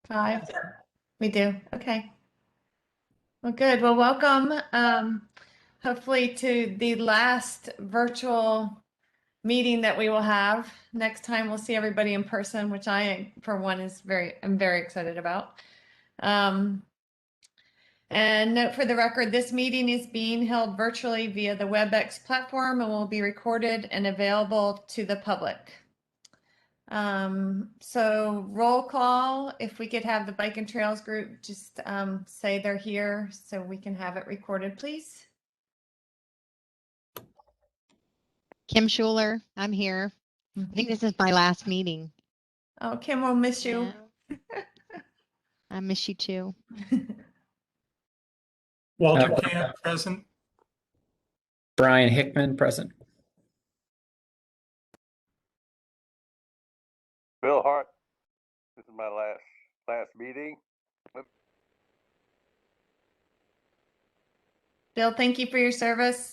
5. We do. Okay. Well, good. Well, welcome. Hopefully to the last virtual meeting that we will have. Next time we'll see everybody in person, which I, for one, I'm very excited about. And note for the record, this meeting is being held virtually via the WebEx platform and will be recorded and available to the public. So roll call, if we could have the Bike and Trails group just say they're here so we can have it recorded, please. Kim Schuler, I'm here. I think this is my last meeting. Oh, Kim, we'll miss you. Yeah. I miss you too. Walter Camp, present. Brian Hickman, present. Bill Hart, this is my last meeting. Bill, thank you for your service.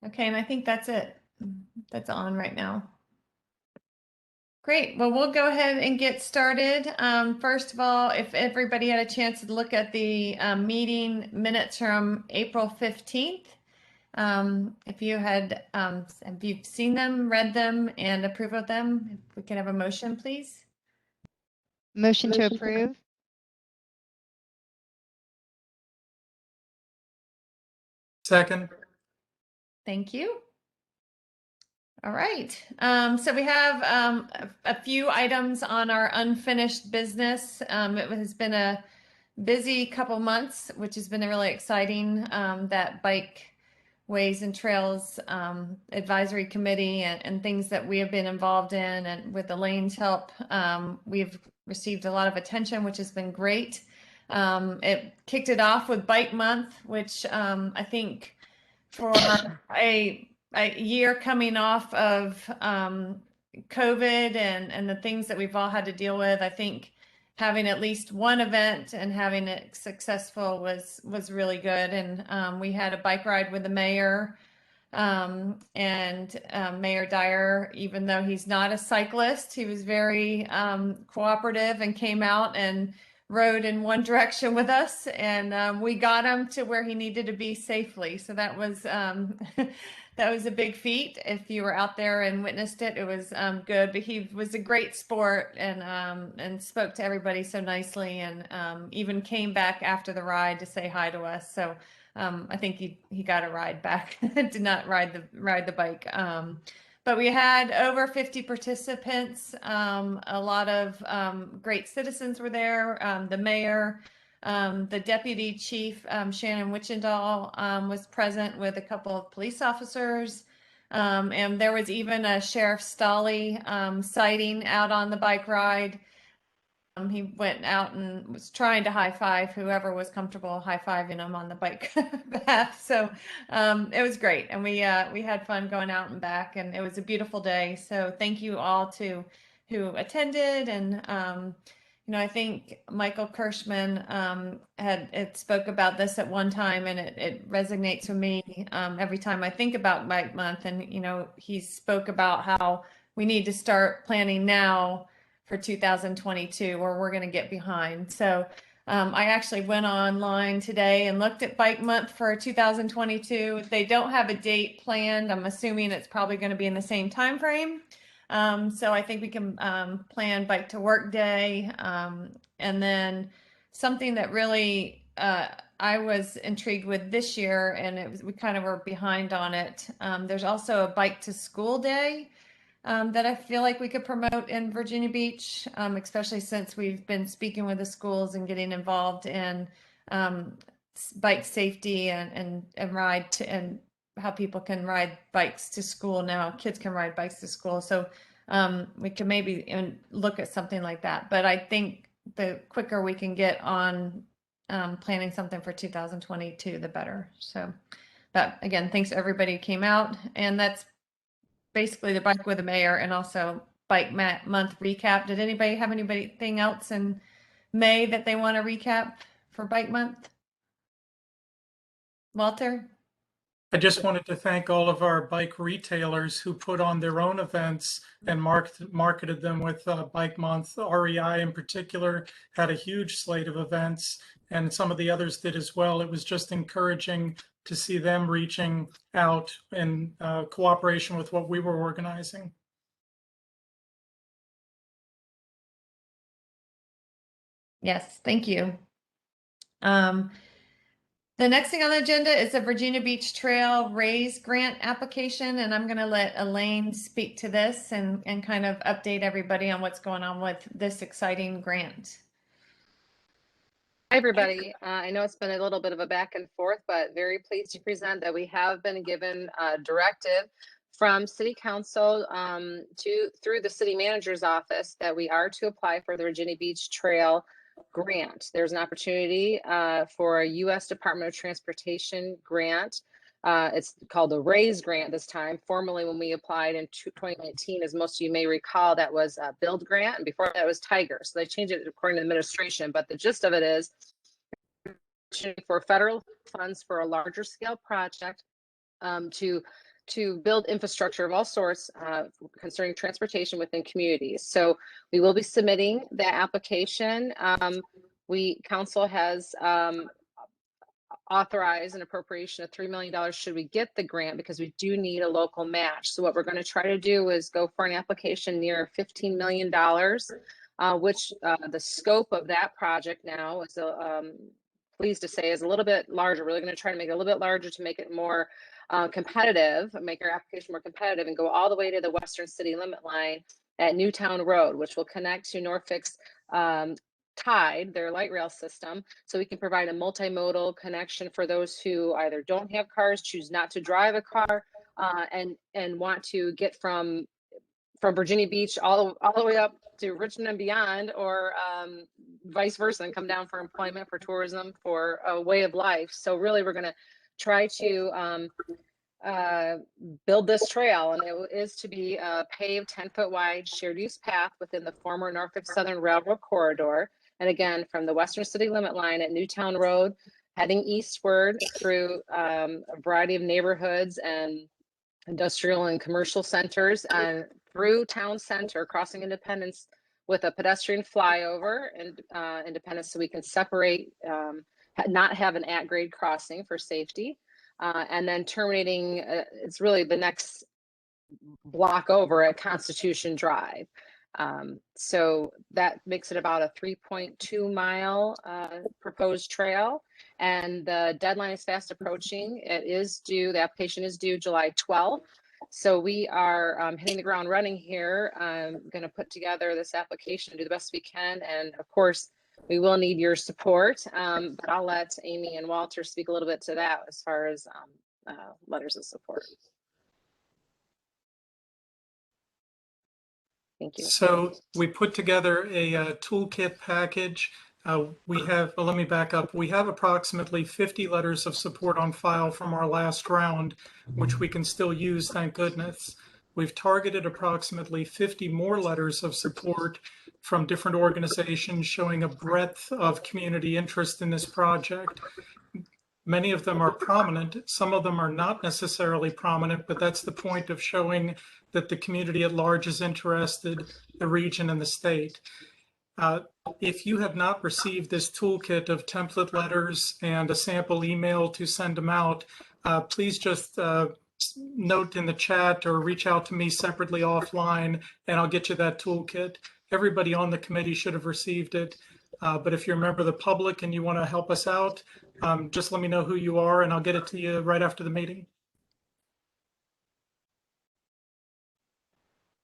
Okay, and I think that's it. That's on right now. Great. Well, we'll go ahead and get started. First of all, if everybody had a chance to look at the meeting minutes from April 15th, if you had, have you seen them, read them, and approve of them, if we can have a motion, please. Motion to approve. Second. Thank you. All right. So we have a few items on our unfinished business. It has been a busy couple months, which has been really exciting. That Bike Ways and Trails Advisory Committee and things that we have been involved in, and with Elaine's help, we've received a lot of attention, which has been great. It kicked it off with Bike Month, which I think for a year coming off of COVID and the things that we've all had to deal with, I think having at least one event and having it successful was really good. And we had a bike ride with the mayor, and Mayor Dyer, even though he's not a cyclist, he was very cooperative and came out and rode in one direction with us, and we got him to where he needed to be safely. So that was that was a big feat. If you were out there and witnessed it, it was good. But he was a great sport and spoke to everybody so nicely, and even came back after the ride to say hi to us. So I think he got a ride back. Did not ride the bike. But we had over 50 participants. A lot of great citizens were there. The mayor, the deputy chief, Shannon Wichendall, was present with a couple of police officers. And there was even a Sheriff Stolley sighting out on the bike ride. He went out and was trying to high five whoever was comfortable high fiving him on the bike path. So it was great, and we had fun going out and back, and it was a beautiful day. So thank you all to who attended, and I think Michael Kirschman had spoke about this at one time, and it resonates with me every time I think about Bike Month. And he spoke about how we need to start planning now for 2022, or we're going to get behind. So I actually went online today and looked at Bike Month for 2022. They don't have a date planned. I'm assuming it's probably going to be in the same time frame. So I think we can plan Bike to Work Day. And then something that really I was intrigued with this year, and we kind of were behind on it. There's also a Bike to School Day that I feel like we could promote in Virginia Beach, especially since we've been speaking with the schools and getting involved in bike safety and ride to, and how people can ride bikes to school now. Kids can ride bikes to school. So we can maybe look at something like that. But I think the quicker we can get on planning something for 2022, the better. So that, again, thanks to everybody who came out. And that's basically the Bike with the Mayor, and also Bike Month recap. Did anybody have anything else in May that they want to recap for Bike Month? Walter? I just wanted to thank all of our bike retailers who put on their own events and marketed them with Bike Month. REI in particular had a huge slate of events, and some of the others did as well. It was just encouraging to see them reaching out in cooperation with what we were organizing. Yes, thank you. The next thing on the agenda is the Virginia Beach Trail Raise Grant application, and I'm going to let Elaine speak to this and kind of update everybody on what's going on with this exciting grant. Hi, everybody. I know it's been a little bit of a back and forth, but very pleased to present that we have been given a directive from City Council through the City Manager's Office that we are to apply for the Virginia Beach Trail grant. There's an opportunity for a U.S. Department of Transportation grant. It's called the RAISE grant this time. Formerly, when we applied in 2019, as most of you may recall, that was a build grant, and before that was Tiger. So they changed it according to the administration, but the gist of it is for federal funds for a larger scale project to build infrastructure of all sorts concerning transportation within communities. So we will be submitting that application. Council has authorized an appropriation of $3 million should we get the grant, because we do need a local match. So what we're going to try to do is go for an application near $15 million, which the scope of that project now is pleased to say is a little bit larger. We're really going to try to make it a little bit larger to make it more competitive, make our application more competitive, and go all the way to the western city limit line at Newtown Road, which will connect to Norfolk's Tide, their light rail system, so we can provide a multimodal connection for those who either don't have cars, choose not to drive a car, and want to get from Virginia Beach all the way up to Richmond and beyond, or vice versa, and come down for employment, for tourism, for a way of life. So really, we're going to try to build this trail, and it is to be a paved 10-foot wide shared use path within the former Norfolk Southern Railroad corridor. And again, from the western city limit line at Newtown Road, heading eastward through a variety of neighborhoods and industrial and commercial centers, and through town center, crossing Independence with a pedestrian flyover and Independence, so we can separate, not have an at-grade crossing for safety. And then terminating, it's really the next block over at Constitution Drive. So that makes it about a 3.2 mile proposed trail, and the deadline is fast approaching. The application is due July 12th. So we are hitting the ground running here. I'm going to put together this application, do the best we can, and of course, we will need your support, but I'll let Amy and Walter speak a little bit to that as far as letters of support. Thank you. So we put together a toolkit package. Let me back up. We have approximately 50 letters of support on file from our last round, which we can still use, thank goodness. We've targeted approximately 50 more letters of support from different organizations showing a breadth of community interest in this project. Many of them are prominent. Some of them are not necessarily prominent, but that's the point of showing that the community at large is interested, the region and the state. If you have not received this toolkit of template letters and a sample email to send them out, please just note in the chat or reach out to me separately offline, and I'll get you that toolkit. Everybody on the committee should have received it. But if you're a member of the public and you want to help us out, just let me know who you are and I'll get it to you right after the meeting.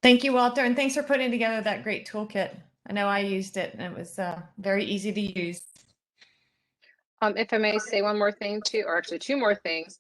Thank you, Walter, and thanks for putting together that great toolkit. I know I used it, and it was very easy to use. If I may say one more thing too, or actually two more things.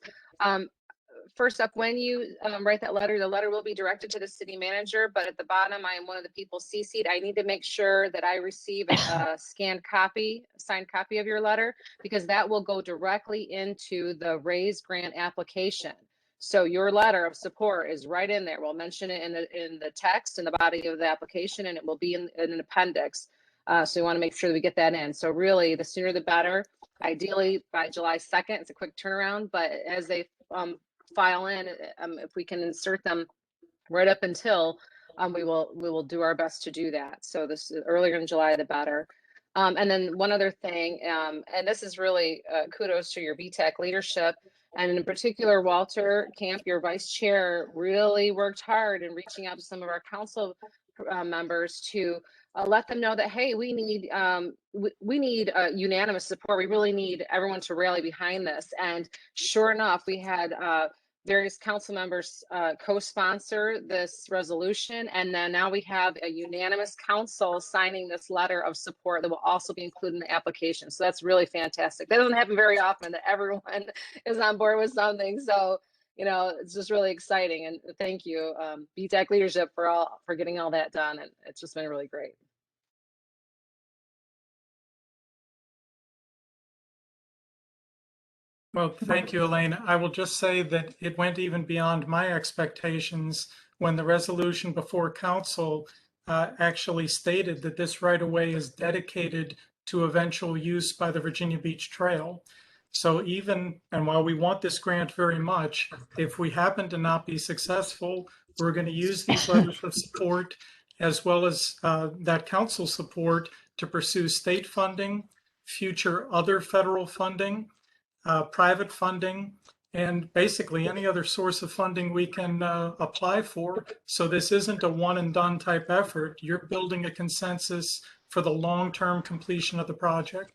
First up, when you write that letter, the letter will be directed to the city manager, but at the bottom, I am one of the people CC'd. I need to make sure that I receive a scanned copy, a signed copy of your letter, because that will go directly into the RAISE grant application. So your letter of support is right in there. We'll mention it in the text in the body of the application, and it will be in an appendix. So we want to make sure that we get that in. So really, the sooner the better. Ideally by July 2nd. It's a quick turnaround, but as they file in, if we can insert them right up until we will do our best to do that. So this is earlier in July, the better. And then one other thing, and this is really kudos to your BTAC leadership, and in particular, Walter Camp, your vice chair, really worked hard in reaching out to some of our council members to let them know that, hey, we need unanimous support. We really need everyone to rally behind this. And sure enough, we had various council members co-sponsor this resolution, and then now we have a unanimous council signing this letter of support that will also be included in the application. So that's really fantastic. That doesn't happen very often, that everyone is on board with something. So, you know, it's just really exciting. And thank you, BTAC leadership, for getting all that done. And it's just been really great. Well, thank you, Elaine. I will just say that it went even beyond my expectations when the resolution before council actually stated that this right-of-way is dedicated to eventual use by the Virginia Beach Trail. So even, and while we want this grant very much, if we happen to not be successful, we're going to use these letters of support as well as that council support to pursue state funding, future other federal funding, private funding, and basically any other source of funding we can apply for. So this isn't a one and done type effort. You're building a consensus for the long-term completion of the project.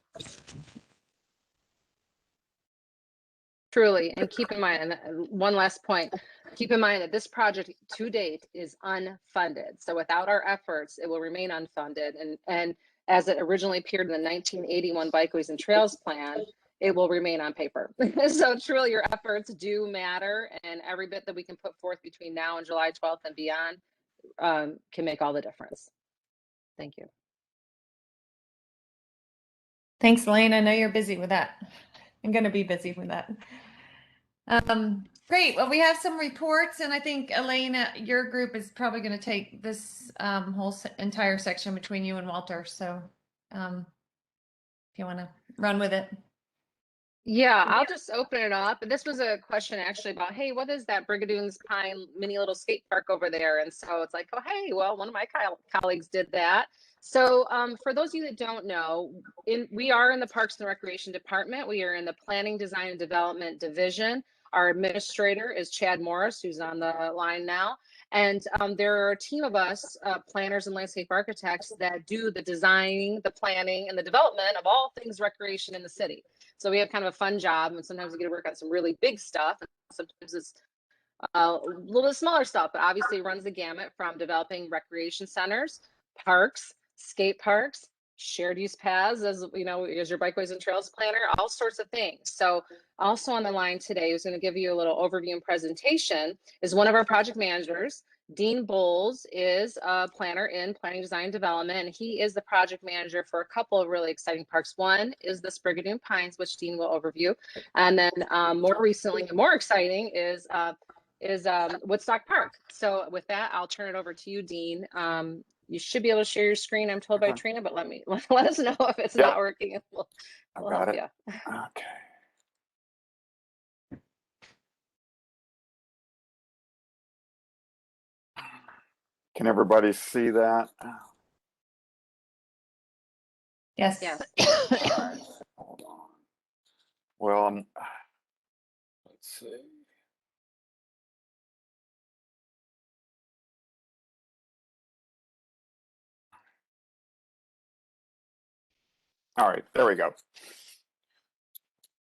Truly, and keep in mind, and one last point, keep in mind that this project to date is unfunded. So without our efforts, it will remain unfunded. And as it originally appeared in the 1981 Bikeways and Trails Plan, it will remain on paper. So truly, your efforts do matter, and every bit that we can put forth between now and July 12th and beyond can make all the difference. Thank you. Thanks, Elaine. I know you're busy with that. I'm going to be busy with that. Great. Well, we have some reports, and I think, Elaine, your group is probably going to take this whole entire section between you and Walter. So if you want to run with it. Yeah, I'll just open it up. This was a question actually about, hey, what is that Brigadoon's Pine mini little skate park over there? And so it's like, oh, hey, well, one of my colleagues did that. So for those of you that don't know, we are in the Parks and Recreation Department. We are in the Planning, Design, and Development Division. Our administrator is Chad Morris, who's on the line now. And there are a team of us, planners and landscape architects, that do the designing, the planning, and the development of all things recreation in the city. So we have kind of a fun job, and sometimes we get to work on some really big stuff. Sometimes it's a little bit smaller stuff, but obviously it runs the gamut from developing recreation centers, parks, skate parks, shared use paths, as you know, as your bikeways and trails planner, all sorts of things. So also on the line today, who's going to give you a little overview and presentation, is one of our project managers. Dean Bowles is a planner in planning, design, and development, and he is the project manager for a couple of really exciting parks. One is the Brigadoon Pines, which Dean will overview, and then more recently and more exciting is Woodstock Park. So with that, I'll turn it over to you, Dean. You should be able to share your screen, I'm told by Trina, but let us know if it's not working, and we'll help you. Okay. Can everybody see that? Yes. Yes. Right, hold on. Well, let's see. All right, there we go.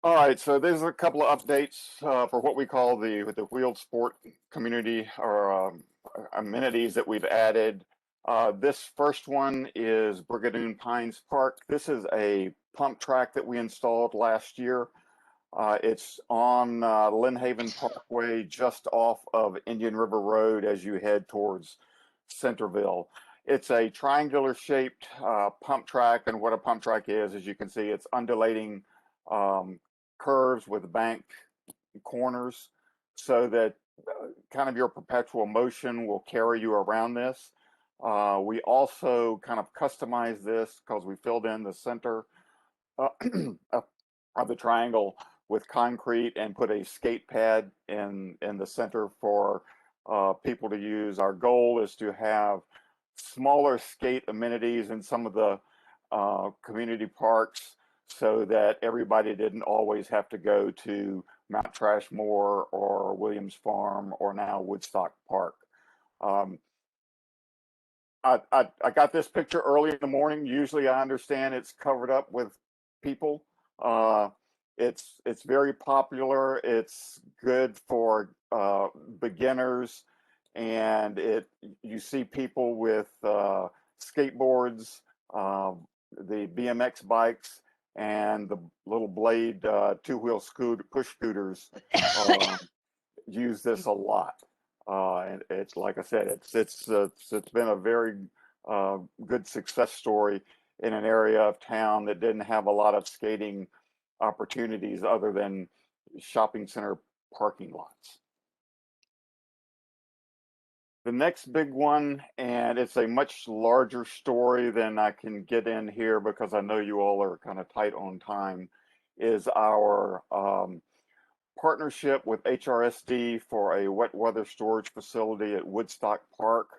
All right, so there's a couple of updates for what we call the wheeled sport community, or amenities that we've added. This first one is Brigadoon Pines Park. This is a pump track that we installed last year. It's on Lynn Haven Parkway, just off of Indian River Road as you head towards Centerville. It's a triangular shaped pump track, and what a pump track is, as you can see, it's undulating curves with banked corners, so that kind of your perpetual motion will carry you around this. We also kind of customized this because we filled in the center of the triangle with concrete and put a skate pad in the center for people to use. Our goal is to have smaller skate amenities in some of the community parks so that everybody didn't always have to go to Mount Trashmore or Williams Farm or now Woodstock Park. I got this picture early in the morning. Usually I understand it's covered up with people. It's very popular. It's good for beginners, and you see people with skateboards, the BMX bikes, and the little blade two-wheel push scooters use this a lot. And it's like I said, it's been a very good success story in an area of town that didn't have a lot of skating opportunities other than shopping center parking lots. The next big one, and it's a much larger story than I can get in here because I know you all are kind of tight on time, is our partnership with Hrsd for a wet weather storage facility at Woodstock Park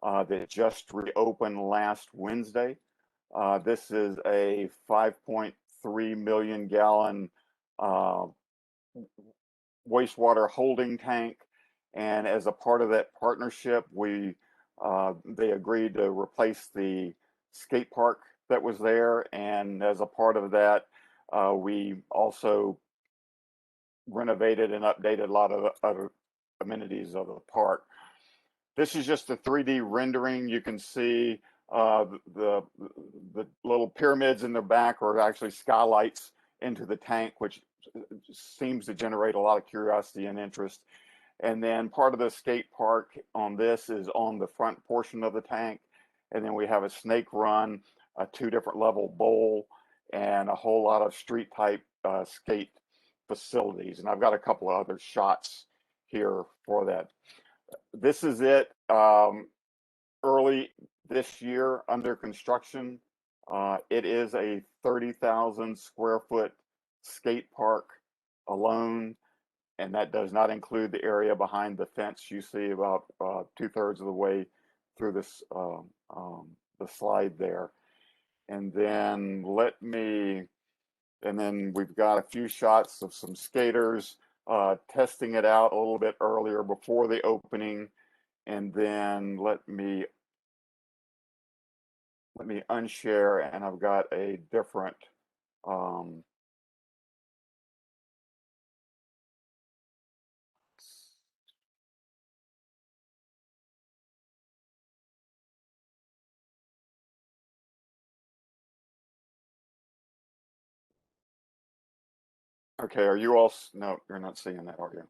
that just reopened last Wednesday. This is a 5.3 million gallon wastewater holding tank. And as a part of that partnership, they agreed to replace the skate park that was there. And as a part of that, we also renovated and updated a lot of the other amenities of the park. This is just a 3D rendering. You can see the little pyramids in the back are actually skylights into the tank, which seems to generate a lot of curiosity and interest. And then part of the skate park on this is on the front portion of the tank. And then we have a snake run, a 2 different level bowl, and a whole lot of street type skate facilities. And I've got a couple of other shots here for that. This is it, early this year, under construction. It is a 30,000 square foot skate park alone, and that does not include the area behind the fence you see about 2/3 of the way through this the slide there. And then we've got a few shots of some skaters testing it out a little bit earlier before the opening. And then let me unshare, and I've got a different okay, are you all, no, you're not seeing that, are you?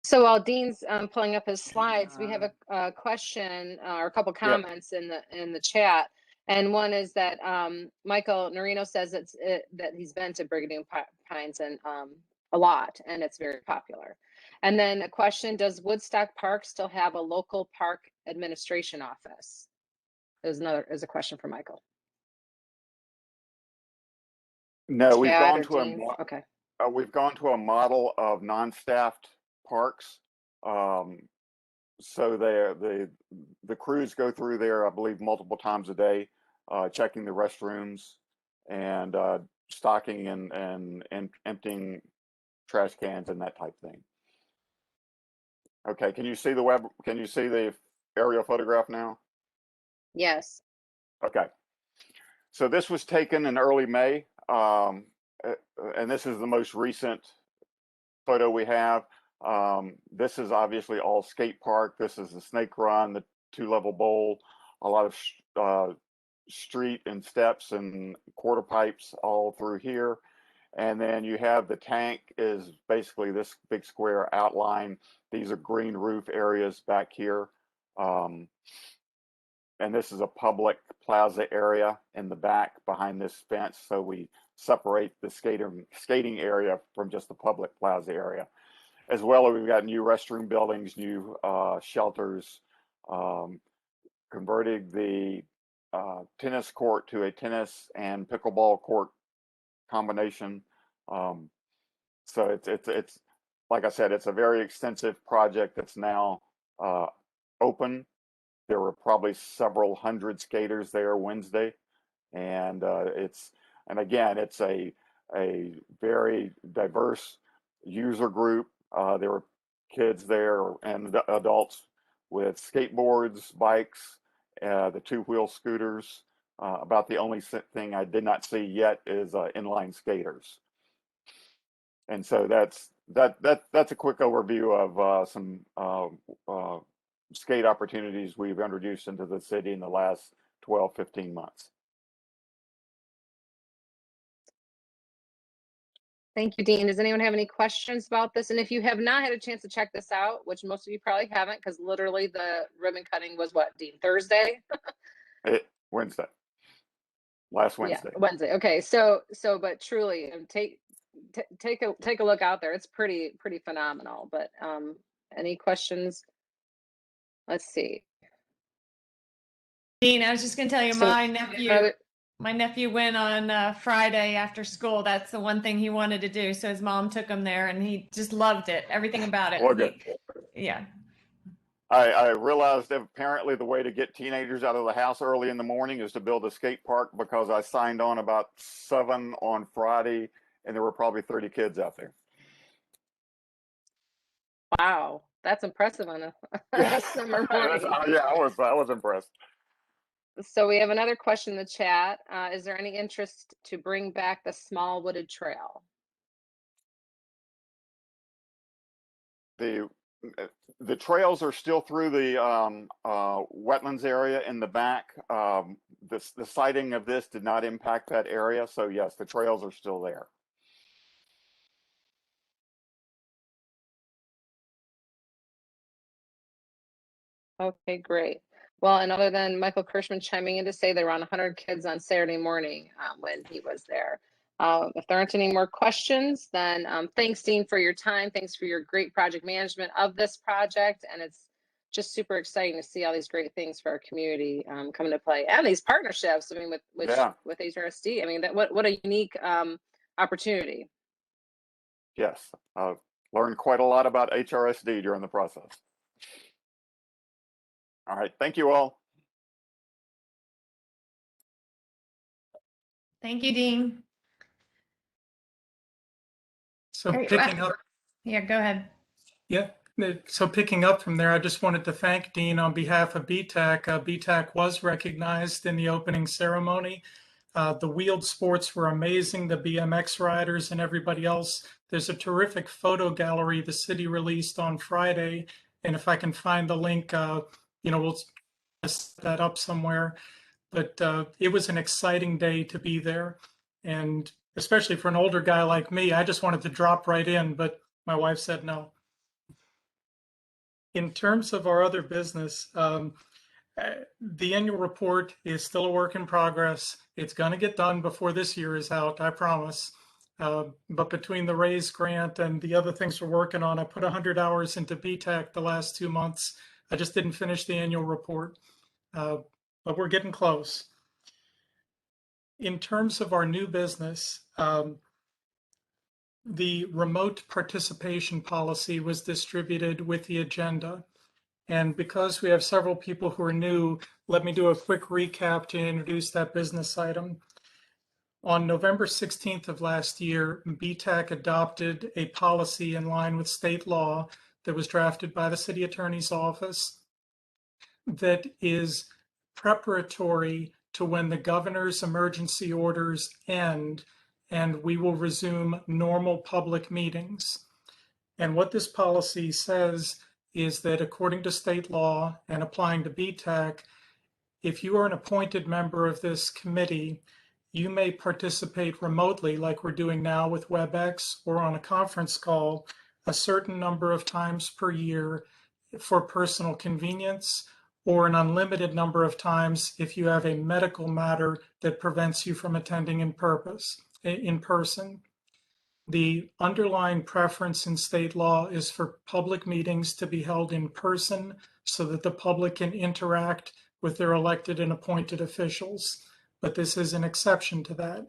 So while Dean's pulling up his slides, we have a question or a couple comments in the chat. And one is that Michael Norino says that he's been to Brigadoon Pines and a lot, and it's very popular. And then a question: does Woodstock Park still have a local park administration office? Is a question for Michael. No, we've Chad gone or to Dean? Okay. we've gone to a model of non-staffed parks. So the crews go through there, I believe, multiple times a day, checking the restrooms and stocking and emptying trash cans and that type thing. Okay, can you see the aerial photograph now? Yes. Okay. So this was taken in early May, and this is the most recent photo we have. This is obviously all skate park. This is the snake run, the 2-level bowl, a lot of street and steps and quarter pipes all through here. And then you have the tank is basically this big square outline. These are green roof areas back here. and this is a public plaza area in the back behind this fence. So we separate the skating area from just the public plaza area. As well, we've got new restroom buildings, new shelters, converting the tennis court to a tennis and pickleball court combination. So it's like I said, it's a very extensive project that's now open. There were probably several hundred skaters there Wednesday, and again, it's a very diverse user group. There were kids there and adults with skateboards, bikes, the two-wheel scooters. About the only thing I did not see yet is inline skaters. And so that's a quick overview of some skate opportunities we've introduced into the city in the last 12, 15 months. Thank you, Dean. Does anyone have any questions about this? And if you have not had a chance to check this out, which most of you probably haven't, because literally the ribbon cutting was what, Dean, Thursday? Wednesday. Last Wednesday. Yeah, Wednesday. Okay, so but truly, take a look out there. It's pretty phenomenal. But any questions? Let's see. Dean, I was just going to tell you, So, my nephew went on Friday after school. That's the one thing he wanted to do. So his mom took him there, and he just loved it. Everything about it. Well, good. Yeah. I realized that apparently the way to get teenagers out of the house early in the morning is to build a skate park, because I signed on about 7 on Friday, and there were probably 30 kids out there. wow, that's impressive on a summer morning. Yeah, I was impressed. So we have another question in the chat. Is there any interest to bring back the small wooded trail? The trails are still through the wetlands area in the back. The siting of this did not impact that area, so yes, the trails are still there. Okay, great. Well, and other than Michael Kirschman chiming in to say there were around 100 kids on Saturday morning when he was there. If there aren't any more questions, then thanks, Dean, for your time. Thanks for your great project management of this project. And it's just super exciting to see all these great things for our community come into play, and these partnerships. I mean, with Hrsd. I mean, what a unique opportunity. Yes, I've learned quite a lot about Hrsd during the process. All right, thank you all. Thank you, Dean. So Great. picking up, Yeah, go ahead. yeah. So picking up from there, I just wanted to thank Dean on behalf of BTAC. BTAC was recognized in the opening ceremony. The wheeled sports were amazing, the BMX riders and everybody else. There's a terrific photo gallery the city released on Friday. And if I can find the link, we'll set that up somewhere. But it was an exciting day to be there. And especially for an older guy like me, I just wanted to drop right in, but my wife said no. In terms of our other business, the annual report is still a work in progress. It's going to get done before this year is out, I promise. But between the RAISE grant and the other things we're working on, I put 100 hours into BTAC the last 2 months. I just didn't finish the annual report, but we're getting close. In terms of our new business, the remote participation policy was distributed with the agenda. And because we have several people who are new, let me do a quick recap to introduce that business item. On November 16th of last year, BTAC adopted a policy in line with state law that was drafted by the city attorney's office that is preparatory to when the governor's emergency orders end and we will resume normal public meetings. And what this policy says is that according to state law and applying to BTAC, if you are an appointed member of this committee, you may participate remotely like we're doing now with WebEx or on a conference call a certain number of times per year for personal convenience or an unlimited number of times if you have a medical matter that prevents you from attending in person. The underlying preference in state law is for public meetings to be held in person so that the public can interact with their elected and appointed officials. But this is an exception to that.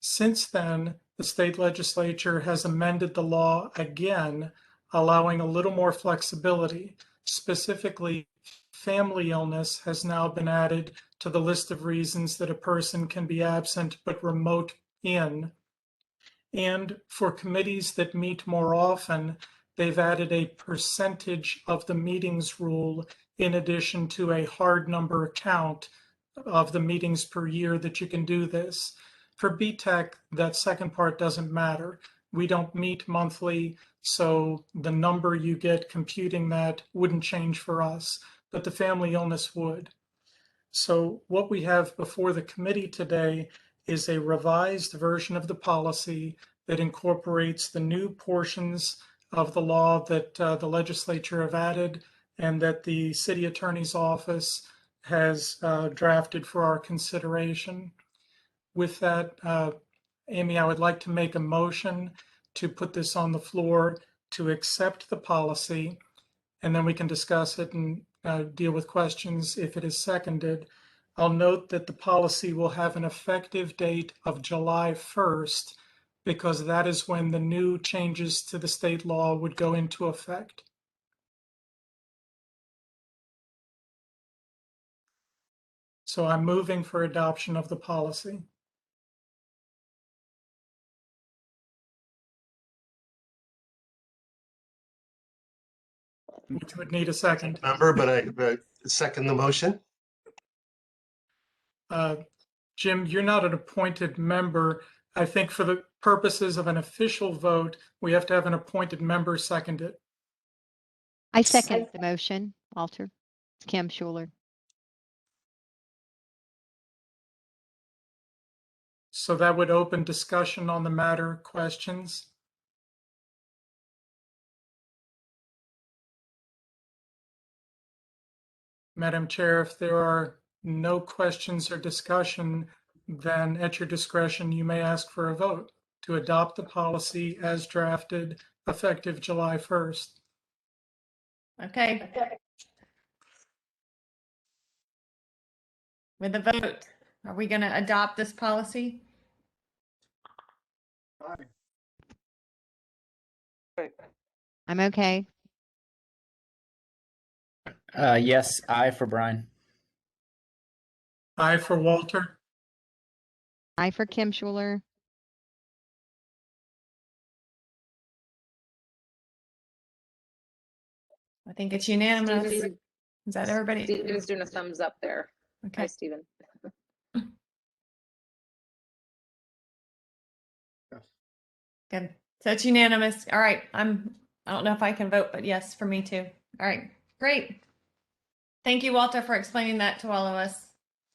Since then, the state legislature has amended the law again, allowing a little more flexibility. Specifically, family illness has now been added to the list of reasons that a person can be absent but remote in. And for committees that meet more often, they've added a percentage of the meetings rule in addition to a hard number count of the meetings per year that you can do this. For BTAC, that second part doesn't matter. We don't meet monthly, so the number you get computing that wouldn't change for us, but the family illness would. So what we have before the committee today is a revised version of the policy that incorporates the new portions of the law that the legislature have added and that the city attorney's office has drafted for our consideration. With that, Amy, I would like to make a motion to put this on the floor to accept the policy, and then we can discuss it and deal with questions if it is seconded. I'll note that the policy will have an effective date of July 1st because that is when the new changes to the state law would go into effect. So I'm moving for adoption of the policy. Which would need a second. Member, but I second the motion. Jim, you're not an appointed member. I think for the purposes of an official vote, we have to have an appointed member second it. I second the motion, Walter. It's Kim Schuler. So that would open discussion on the matter, questions? Madam Chair, if there are no questions or discussion, then at your discretion, you may ask for a vote to adopt the policy as drafted effective July 1st. Okay. With a vote, are we going to adopt this policy? I'm okay. Yes, I for Brian. Aye for Walter. I for Kim Schuler. I think it's unanimous. Steven- Is that everybody? Steven's doing a thumbs up there. Hi, Okay. Steven. Good. So it's unanimous. All right. I don't know if I can vote, but yes, for me too. All right. Great. Thank you, Walter, for explaining that to all of us.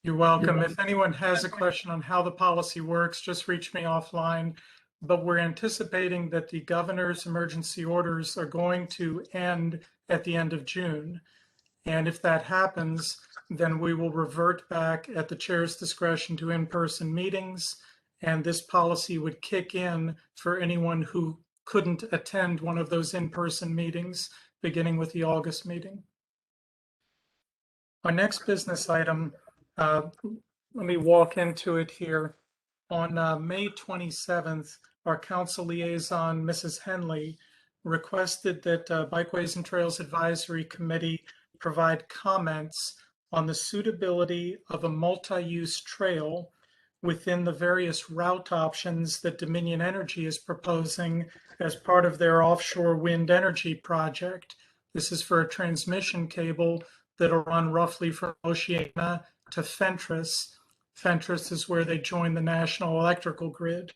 You're welcome. If anyone has a question on how the policy works, just reach me offline. But we're anticipating that the governor's emergency orders are going to end at the end of June. And if that happens, then we will revert back at the chair's discretion to in-person meetings. And this policy would kick in for anyone who couldn't attend one of those in-person meetings, beginning with the August meeting. Our next business item, let me walk into it here. On May 27th, our council liaison, Mrs. Henley, requested that Bikeways and Trails Advisory Committee provide comments on the suitability of a multi-use trail within the various route options that Dominion Energy is proposing as part of their offshore wind energy project. This is for a transmission cable that'll run roughly from Oceana to Fentress. Fentress is where they join the national electrical grid.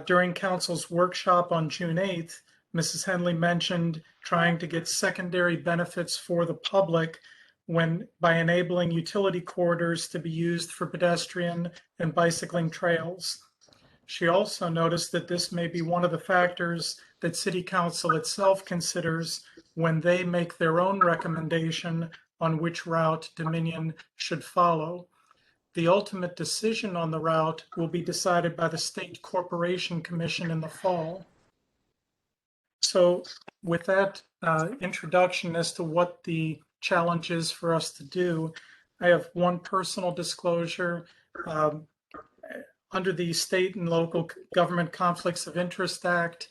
During council's workshop on June 8th, Mrs. Henley mentioned trying to get secondary benefits for the public by enabling utility corridors to be used for pedestrian and bicycling trails. She also noticed that this may be one of the factors that City Council itself considers when they make their own recommendation on which route Dominion should follow. The ultimate decision on the route will be decided by the State Corporation Commission in the fall. So with that introduction as to what the challenge is for us to do, I have one personal disclosure. Under the State and Local Government Conflicts of Interest Act,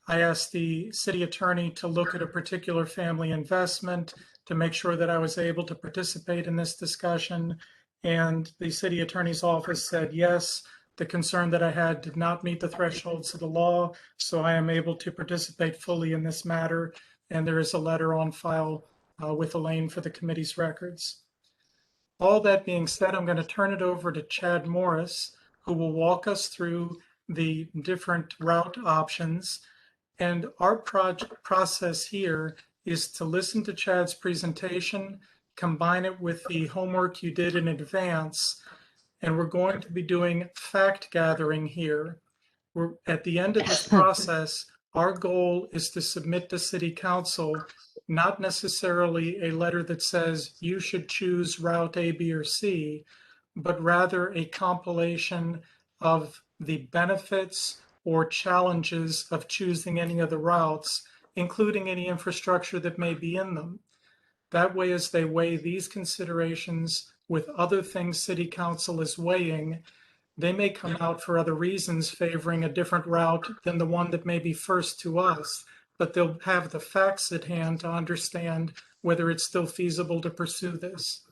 I asked the city attorney to look at a particular family investment to make sure that I was able to participate in this discussion. And the city attorney's office said yes. The concern that I had did not meet the thresholds of the law, so I am able to participate fully in this matter. And there is a letter on file with Elaine for the committee's records. All that being said, I'm going to turn it over to Chad Morris, who will walk us through the different route options. And our process here is to listen to Chad's presentation, combine it with the homework you did in advance, and we're going to be doing fact gathering here. At the end of this process, our goal is to submit to City Council not necessarily a letter that says you should choose route A, B, or C, but rather a compilation of the benefits or challenges of choosing any of the routes, including any infrastructure that may be in them. That way, as they weigh these considerations with other things City Council is weighing, they may come out for other reasons favoring a different route than the one that may be first to us, but they'll have the facts at hand to understand whether it's still feasible to pursue this.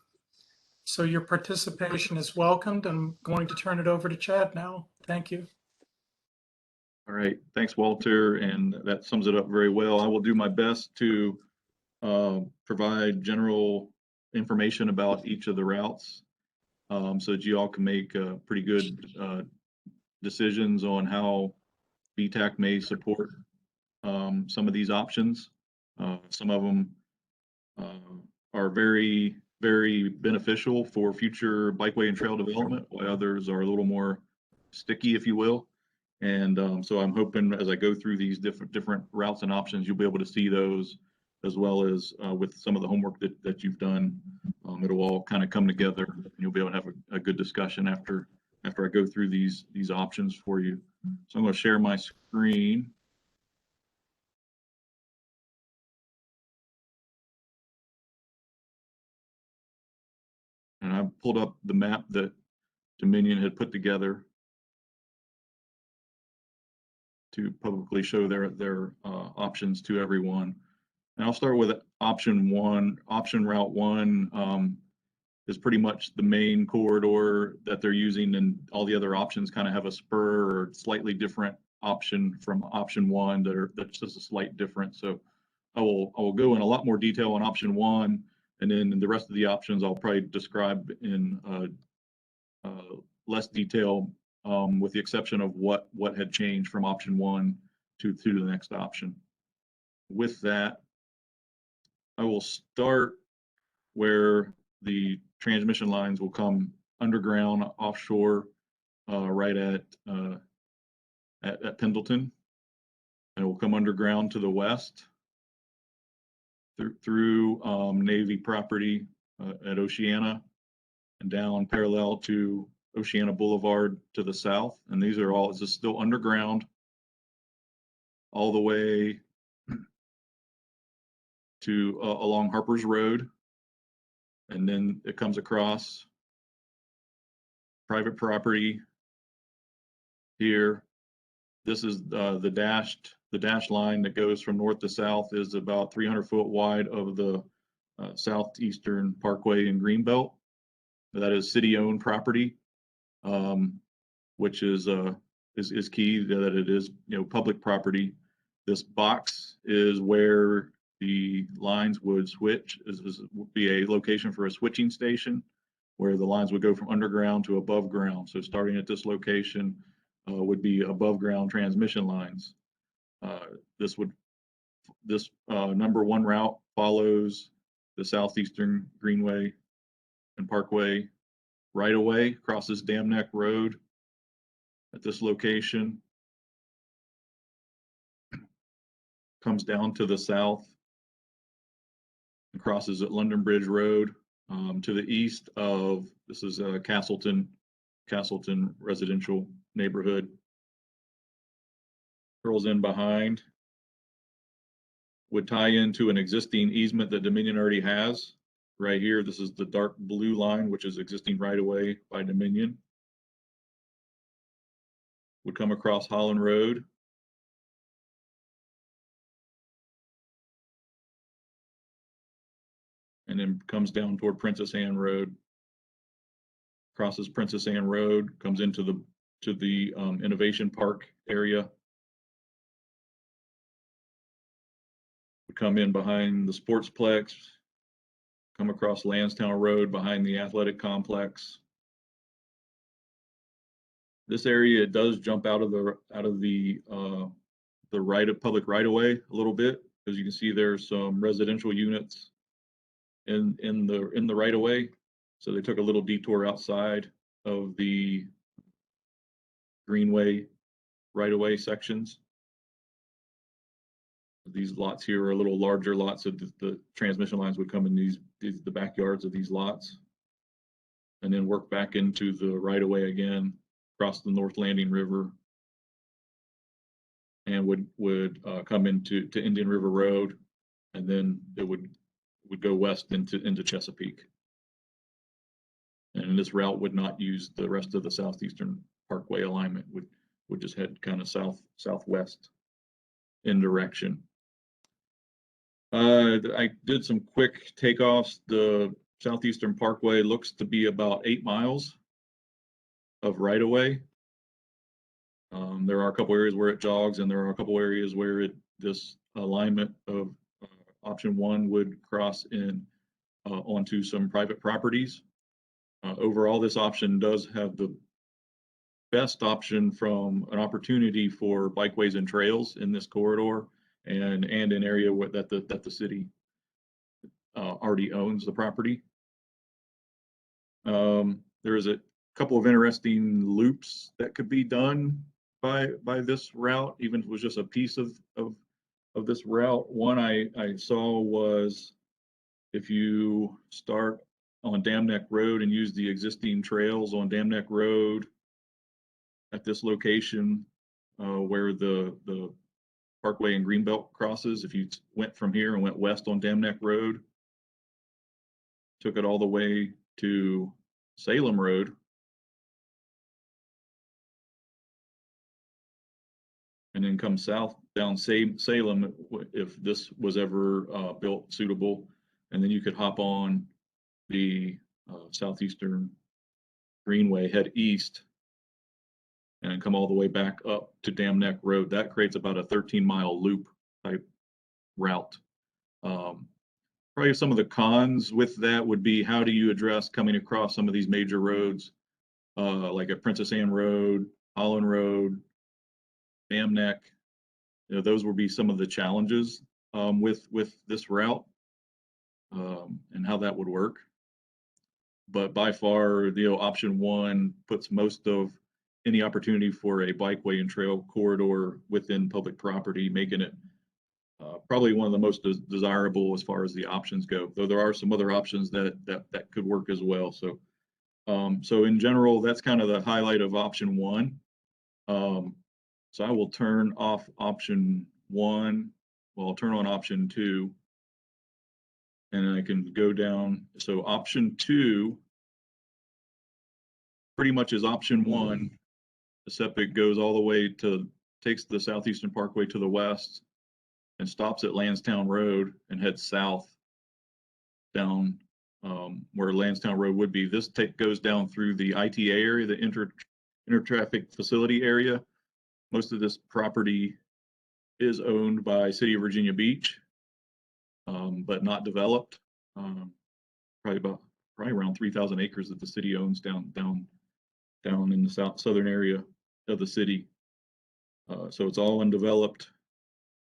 So your participation is welcomed. I'm going to turn it over to Chad now. Thank you. All right, thanks, Walter, and that sums it up very well. I will do my best to provide general information about each of the routes so that you all can make pretty good decisions on how BTAC may support some of these options. Some of them are very, very beneficial for future bikeway and trail development, while others are a little more sticky, if you will. And so I'm hoping as I go through these different routes and options, you'll be able to see those, as well as with some of the homework that you've done. It'll all kind of come together, and you'll be able to have a good discussion after I go through these options for you. So I'm going to share my screen. And I've pulled up the map that Dominion had put together to publicly show their options to everyone. And I'll start with option one. Option route one is pretty much the main corridor that they're using, and all the other options kind of have a spur or slightly different option from option one that's just a slight difference. So I will go in a lot more detail on option one, and then in the rest of the options I'll probably describe in less detail, with the exception of what had changed from option one to the next option. With that, I will start where the transmission lines will come underground offshore, right at Pendleton, and it will come underground to the west through Navy property at Oceana and down parallel to Oceana Boulevard to the south. And these are all, this is still underground all the way to along Harper's Road. And then it comes across private property here. This is the dashed line that goes from north to south is about 300 foot wide of the Southeastern Parkway in Greenbelt. That is city-owned property, which is key that it is public property. This box is where the lines would switch. Would be a location for a switching station where the lines would go from underground to above ground. So starting at this location would be above ground transmission lines. This number one route follows the Southeastern Greenway and Parkway right away, crosses Dam Neck Road at this location, comes down to the south It crosses at London Bridge Road to the east of, this is Castleton residential neighborhood. Curls in behind. Would tie into an existing easement that Dominion already has. Right here, this is the dark blue line, which is existing right away by Dominion. Would come across Holland Road. And then comes down toward Princess Anne Road. Crosses Princess Anne Road, comes into the Innovation Park area. Would come in behind the Sportsplex, come across Lansdowne Road behind the athletic complex. This area does jump out of the public right of way a little bit, as you can see there's some residential units in the right of way. So they took a little detour outside of the greenway right of way sections. These lots here are a little larger lots, so the transmission lines would come in the backyards of these lots, and then work back into the right of way again, across the North Landing River, and would come into Indian River Road, and then it would go west into Chesapeake. And this route would not use the rest of the Southeastern Parkway alignment, would just head kind of southwest in direction. I did some quick takeoffs. The Southeastern Parkway looks to be about 8 miles of right of way. There are a couple areas where it jogs, and there are a couple areas where this alignment of option 1 would cross in onto some private properties. Overall, this option does have the best option from an opportunity for bikeways and trails in this corridor, and an area that the city already owns the property. There is a couple of interesting loops that could be done by this route, even if it was just a piece of this route. One I saw was if you start on Dam Neck Road and use the existing trails on Dam Neck Road at this location where the Parkway and Greenbelt crosses, if you went from here and went west on Dam Neck Road, took it all the way to Salem Road, and then come south down Salem if this was ever built suitable, and then you could hop on the Southeastern Greenway, head east, and come all the way back up to Dam Neck Road. That creates about a 13-mile loop type route. Probably some of the cons with that would be, how do you address coming across some of these major roads, like at Princess Anne Road, Holland Road, Dam Neck? You know, those would be some of the challenges with this route and how that would work. But by far, option 1 puts most of any opportunity for a bikeway and trail corridor within public property, making it probably one of the most desirable as far as the options go. Though there are some other options that could work as well. So, so in general, that's kind of the highlight of option 1. So I will turn off option 1. Well, I'll turn on option 2. And I can go down. So option 2 pretty much is option 1, except it goes all the way takes the Southeastern Parkway to the west and stops at Lansdowne Road and heads south down where Lansdowne Road would be. This goes down through the ITA area, the Inter-Traffic Facility area. Most of this property is owned by City of Virginia Beach, but not developed. Probably around 3,000 acres that the city owns down in the southern area of the city. So it's all undeveloped.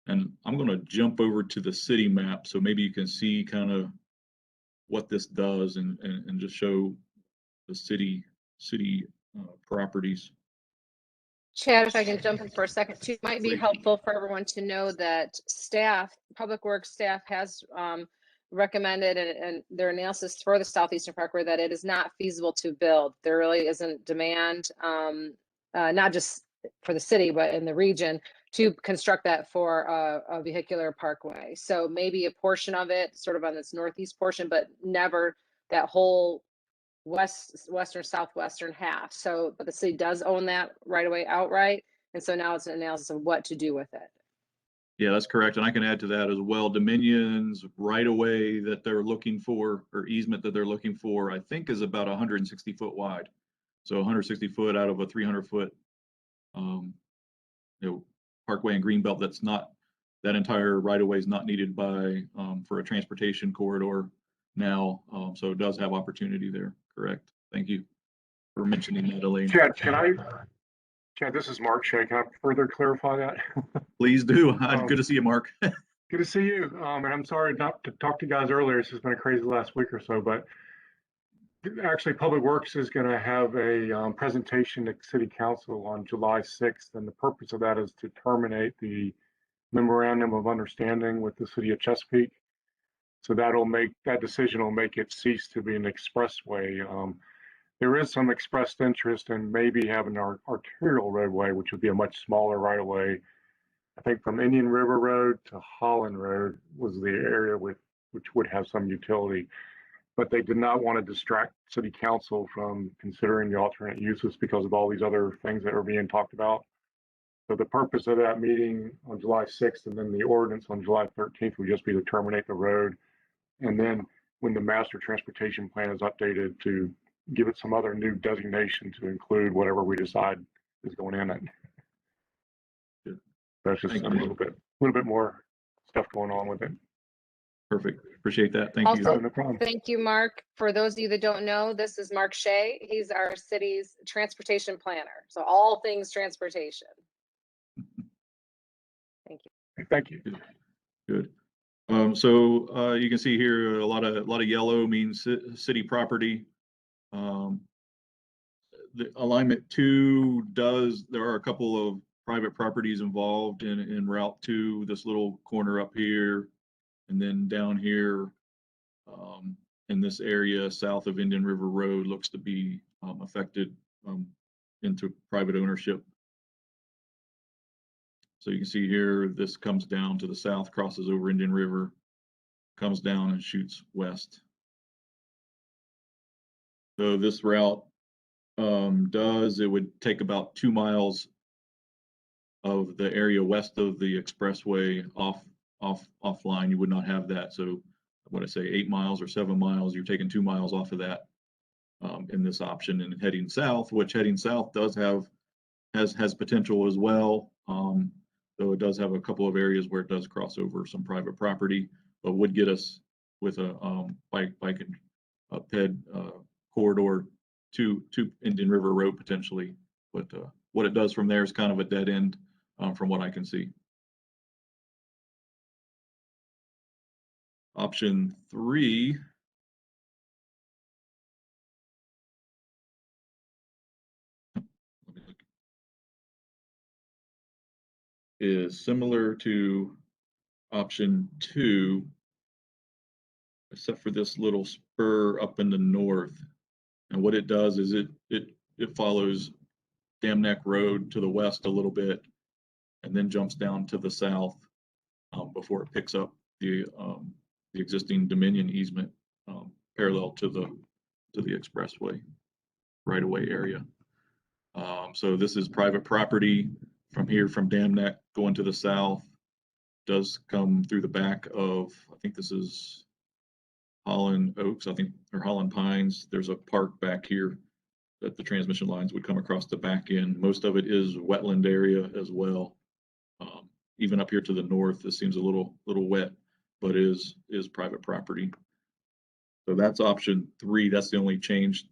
And I'm going to jump over to the city map so maybe you can see kind of what this does and just show the city properties. Chad, if I can jump in for a second too, might be helpful for everyone to know that staff, Public Works staff has recommended and their analysis for the Southeastern Parkway that it is not feasible to build. There really isn't demand, not just for the city, but in the region to construct that for a vehicular parkway. So maybe a portion of it sort of on this northeast portion, but never that whole western, southwestern half. So, but the city does own that right away outright. And so now it's an analysis of what to do with it. Yeah, that's correct. And I can add to that as well. Dominion's right of way that they're looking for, or easement that they're looking for, I think is about 160 foot wide. So 160 foot out of a 300 foot, parkway and greenbelt. That's not, that entire right of way is not needed by, for a transportation corridor now. So it does have opportunity there. Correct. Thank you for mentioning that, Elaine. Chad, this is Mark Shea. Can I further clarify that? Please do. Good to see you, Mark. Good to see you. And I'm sorry not to talk to you guys earlier. This has been a crazy last week or so, but actually Public Works is going to have a presentation to City Council on July 6th. And the purpose of that is to terminate the memorandum of understanding with the city of Chesapeake. So that decision will make it cease to be an expressway. There is some expressed interest in maybe having our arterial roadway, which would be a much smaller right of way. I think from Indian River Road to Holland Road was the area which would have some utility, but they did not want to distract City Council from considering the alternate uses because of all these other things that are being talked about. So the purpose of that meeting on July 6th and then the ordinance on July 13th would just be to terminate the road. And then when the master transportation plan is updated, to give it some other new designation to include whatever we decide is going in it. That's just a little bit more stuff going on with it. Perfect. Appreciate that. Thank Also, you. No problem. Thank you, Mark. For those of you that don't know, this is Mark Shea. He's our city's transportation planner. So all things transportation. Thank you. Thank you. Good. So you can see here a lot of yellow means city property. The alignment 2 there are a couple of private properties involved in Route 2, this little corner up here, and then down here in this area south of Indian River Road looks to be affected into private ownership. So you can see here, this comes down to the south, crosses over Indian River, comes down and shoots west. So this route it would take about 2 miles of the area west of the expressway offline. You would not have that. So what I say, 8 miles or 7 miles, you're taking 2 miles off of that in this option, and heading south, which heading south does has potential as well. Though it does have a couple of areas where it does cross over some private property, but would get us with a bike and ped corridor to Indian River Road potentially. But what it does from there is kind of a dead end from what I can see. Option 3 is similar to option 2, except for this little spur up in the north. And what it does is it follows Dam Neck Road to the west a little bit, and then jumps down to the south before it picks up the existing Dominion easement parallel to the expressway right away area. So this is private property from here, from Dam Neck going to the south, does come through the back of, I think this is Holland Oaks, I think, or Holland Pines. There's a park back here that the transmission lines would come across the back end. Most of it is wetland area as well. Even up here to the north, this seems a little wet, but is private property. So that's option 3. That's the only change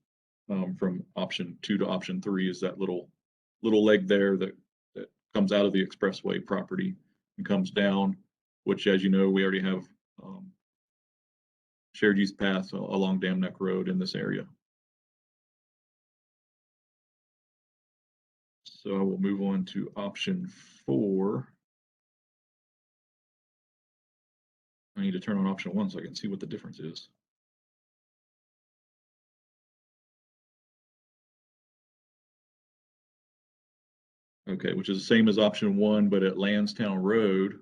from option 2 to option 3 is that little leg there that comes out of the expressway property and comes down, which, as you know, we already have shared use paths along Dam Neck Road in this area. So I will move on to option 4. I need to turn on option 1 so I can see what the difference is. Okay, which is the same as option 1, but at Lansdowne Road,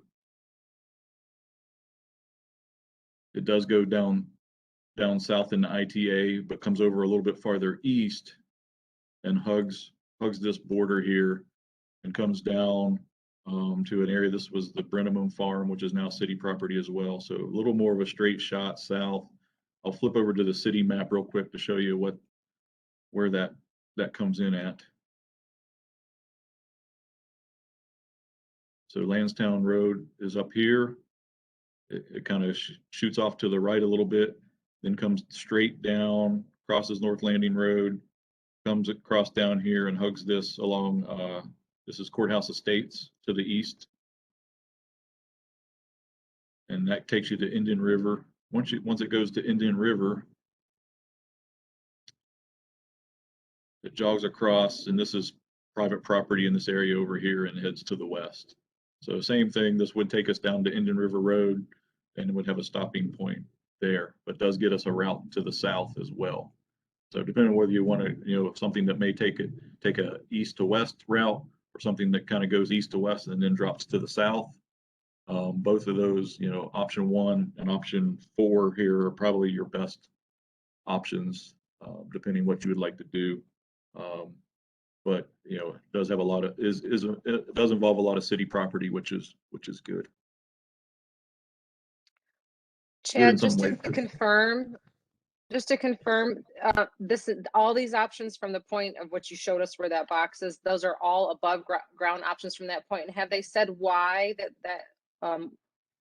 it does go down south in the ITA, but comes over a little bit farther east and hugs this border here and comes down to an area. This was the Brenneman Farm, which is now city property as well. So a little more of a straight shot south. I'll flip over to the city map real quick to show you where that comes in at. So Lansdowne Road is up here. It kind of shoots off to the right a little bit, then comes straight down, crosses North Landing Road, comes across down here and hugs this along, this is Courthouse Estates to the east. And that takes you to Indian River. Once it goes to Indian River, it jogs across, and this is private property in this area over here and heads to the west. So same thing, this would take us down to Indian River Road and would have a stopping point there, but does get us a route to the south as well. So depending on whether you want to, something that may take a east to west route or something that kind of goes east to west and then drops to the south. Both of those, option 1 and option 4 here are probably your best options, depending what you would like to do. But it does have a lot of it does involve a lot of city property, which is good. Chad, just to confirm, this is all these options from the point of what you showed us where that box is, those are all above ground options from that point. And have they said why that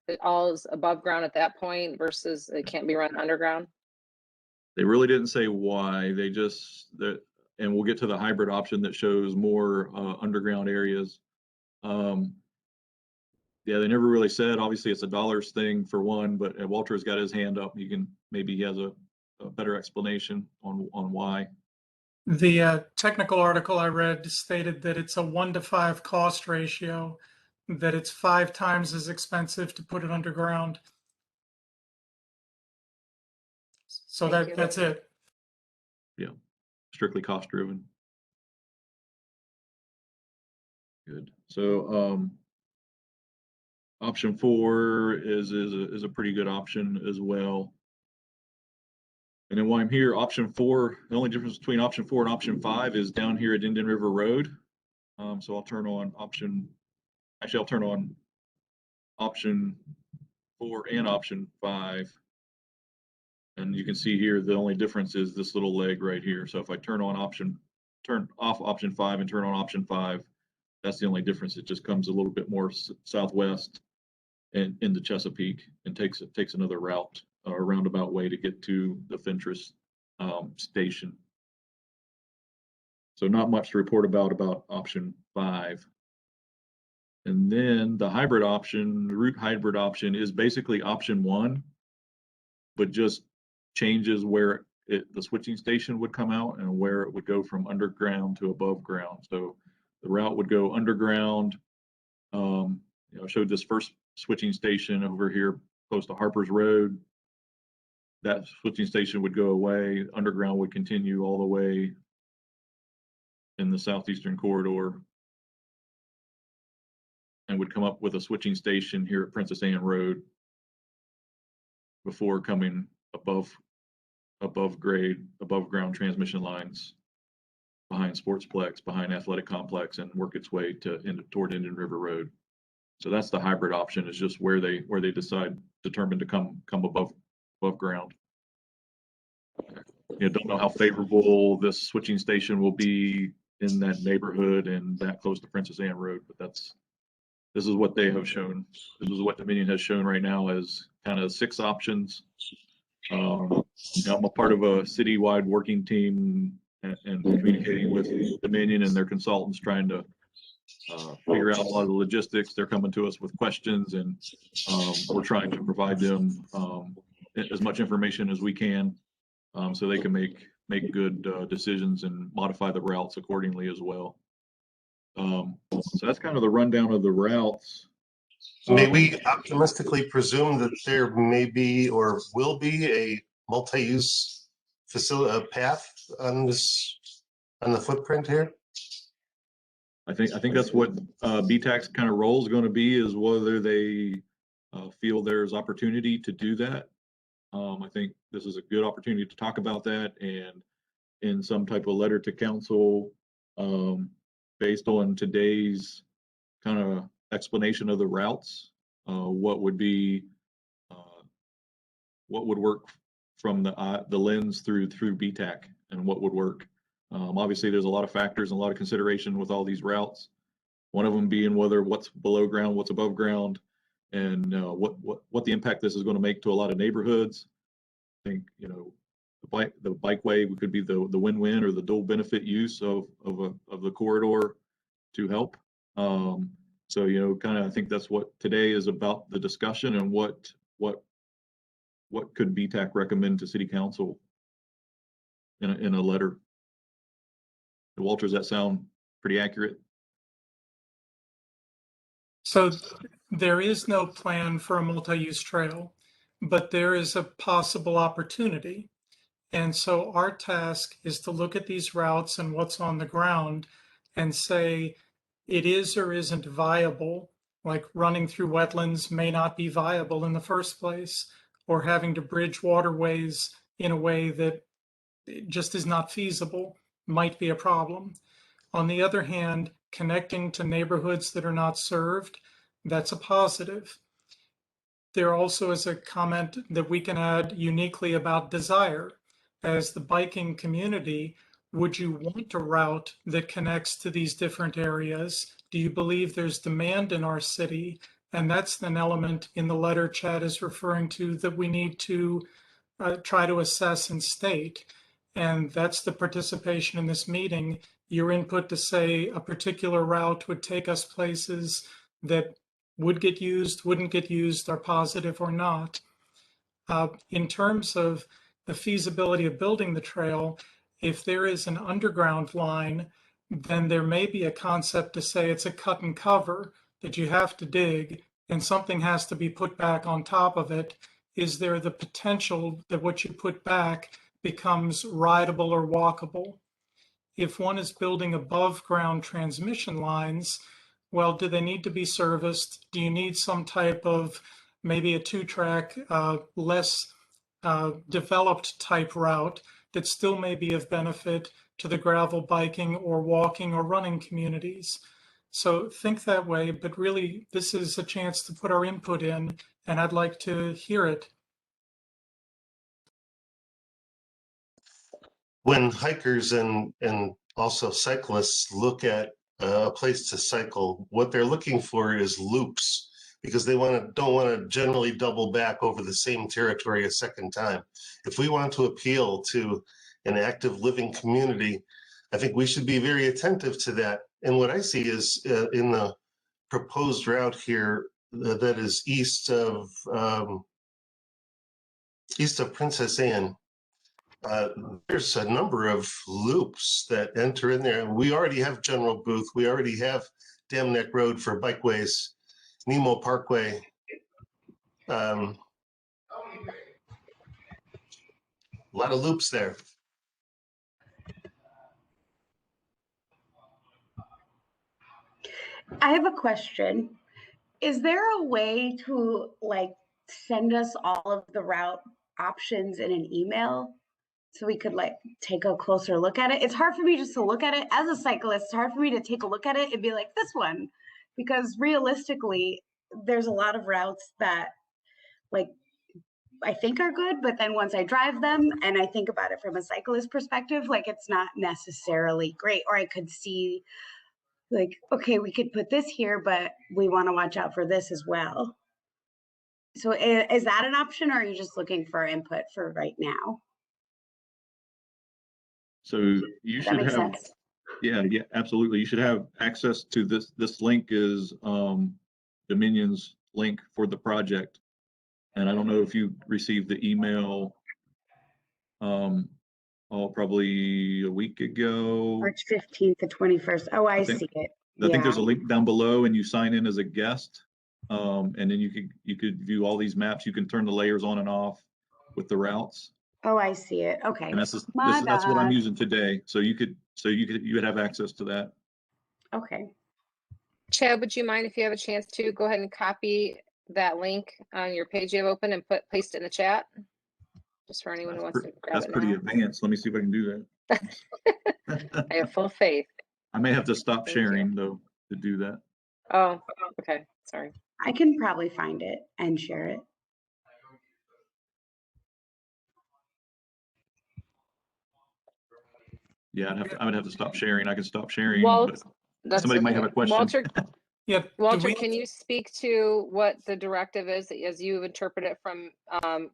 it all is above ground at that point versus it can't be run underground? They really didn't say why. They just and we'll get to the hybrid option that shows more underground areas. Yeah, they never really said. Obviously, it's a dollars thing for one, but Walter's got his hand up. Maybe he has a better explanation on why. The technical article I read stated that it's a 1-to-5 cost ratio, that it's 5 times as expensive to put it underground. So that's it. Yeah, strictly cost driven. Good. So option 4 is a pretty good option as well. And then while I'm here, option 4, the only difference between option 4 and option 5 is down here at Indian River Road. So I'll turn on option 4 and option 5. And you can see here, the only difference is this little leg right here. So if I turn off option 5 and turn on option 5, that's the only difference. It just comes a little bit more southwest and into Chesapeake and takes another route, a roundabout way to get to the Fentress station. So not much to report about option 5. And then the hybrid option, the route hybrid option is basically option 1, but just changes where the switching station would come out and where it would go from underground to above ground. So the route would go underground. I showed this first switching station over here close to Harper's Road. That switching station would go away. Underground would continue all the way in the southeastern corridor and would come up with a switching station here at Princess Anne Road before coming above ground transmission lines behind Sportsplex, behind Athletic Complex, and work its way toward Indian River Road. So that's the hybrid option, is just where they determine to come above ground. Don't know how favorable this switching station will be in that neighborhood and that close to Princess Anne Road, but this is what they have shown. This is what Dominion has shown right now as kind of 6 options. I'm a part of a citywide working team and communicating with Dominion and their consultants, trying to figure out a lot of the logistics. They're coming to us with questions, and we're trying to provide them as much information as we can, so they can make good decisions and modify the routes accordingly as well. So that's kind of the rundown of the routes. May we optimistically presume that there may be or will be a multi-use facility path on the footprint here? I think that's what BTAC's kind of role is going to be, is whether they feel there's opportunity to do that. I think this is a good opportunity to talk about that, and in some type of letter to council, based on today's kind of explanation of the routes, what would work from the lens through BTAC, and what would work. Obviously, there's a lot of factors and a lot of consideration with all these routes. One of them being whether what's below ground, what's above ground, and what the impact this is going to make to a lot of neighborhoods. I think, you know, the bikeway could be the win-win or the dual benefit use of the corridor to help. So, you know, kind of, I think that's what today is about, the discussion, and what could BTAC recommend to City Council in a letter. Walter, does that sound pretty accurate? So there is no plan for a multi-use trail, but there is a possible opportunity. And so our task is to look at these routes and what's on the ground and say it is or isn't viable, like running through wetlands may not be viable in the first place, or having to bridge waterways in a way that just is not feasible might be a problem. On the other hand, connecting to neighborhoods that are not served, that's a positive. There also is a comment that we can add uniquely about desire. As the biking community, would you want a route that connects to these different areas? Do you believe there's demand in our city? And that's an element in the letter Chad is referring to that we need to try to assess and state. And that's the participation in this meeting. Your input to say a particular route would take us places that would get used, wouldn't get used, are positive or not. In terms of the feasibility of building the trail, if there is an underground line, then there may be a concept to say it's a cut and cover that you have to dig and something has to be put back on top of it. Is there the potential that what you put back becomes rideable or walkable? If one is building above ground transmission lines, well, do they need to be serviced? Do you need some type of maybe a two-track, less developed type route that still may be of benefit to the gravel biking or walking or running communities? So think that way, but really this is a chance to put our input in, and I'd like to hear it. When hikers and also cyclists look at a place to cycle, what they're looking for is loops, because they don't want to generally double back over the same territory a second time. If we want to appeal to an active living community, I think we should be very attentive to that. And what I see is in the proposed route here that is east of Princess Anne, there's a number of loops that enter in there. We already have General Booth. We already have Dam Neck Road for bikeways, Nemo Parkway. A lot of loops there. I have a question. Is there a way to like send us all of the route options in an email so we could like take a closer look at it? It's hard for me just to look at it as a cyclist. It's hard for me to take a look at it and be like, this one, because realistically, there's a lot of routes that like I think are good, but then once I drive them and I think about it from a cyclist perspective, like it's not necessarily great. Or I could see like, okay, we could put this here, but we want to watch out for this as well. So is that an option, or are you just looking for input for right now? So you Does that should make have, sense? yeah, absolutely. You should have access to this. This link is Dominion's link for the project. And I don't know if you received the email probably a week ago. March 15th to 21st. Oh, I see it. I think there's a link down below and you sign in as a guest. And then you could view all these maps. You can turn the layers on and off with the routes. Oh, I see it. Okay. And that's what I'm using today. So you would have access to that. Okay. Chad, would you mind if you have a chance to go ahead and copy that link on your page you have open and paste it in the chat? Just for anyone who wants to grab That's it pretty now. advanced. Let me see if I can do that. I have full faith. I may have to stop Thank you. sharing though to do that. Oh, okay. Sorry. I can probably find it and share it. Yeah, I would have to stop sharing. I can stop sharing, Walt, but that's somebody might okay. have a question. Walter, Yeah. do Walter, we- can you speak to what the directive is as you interpret it from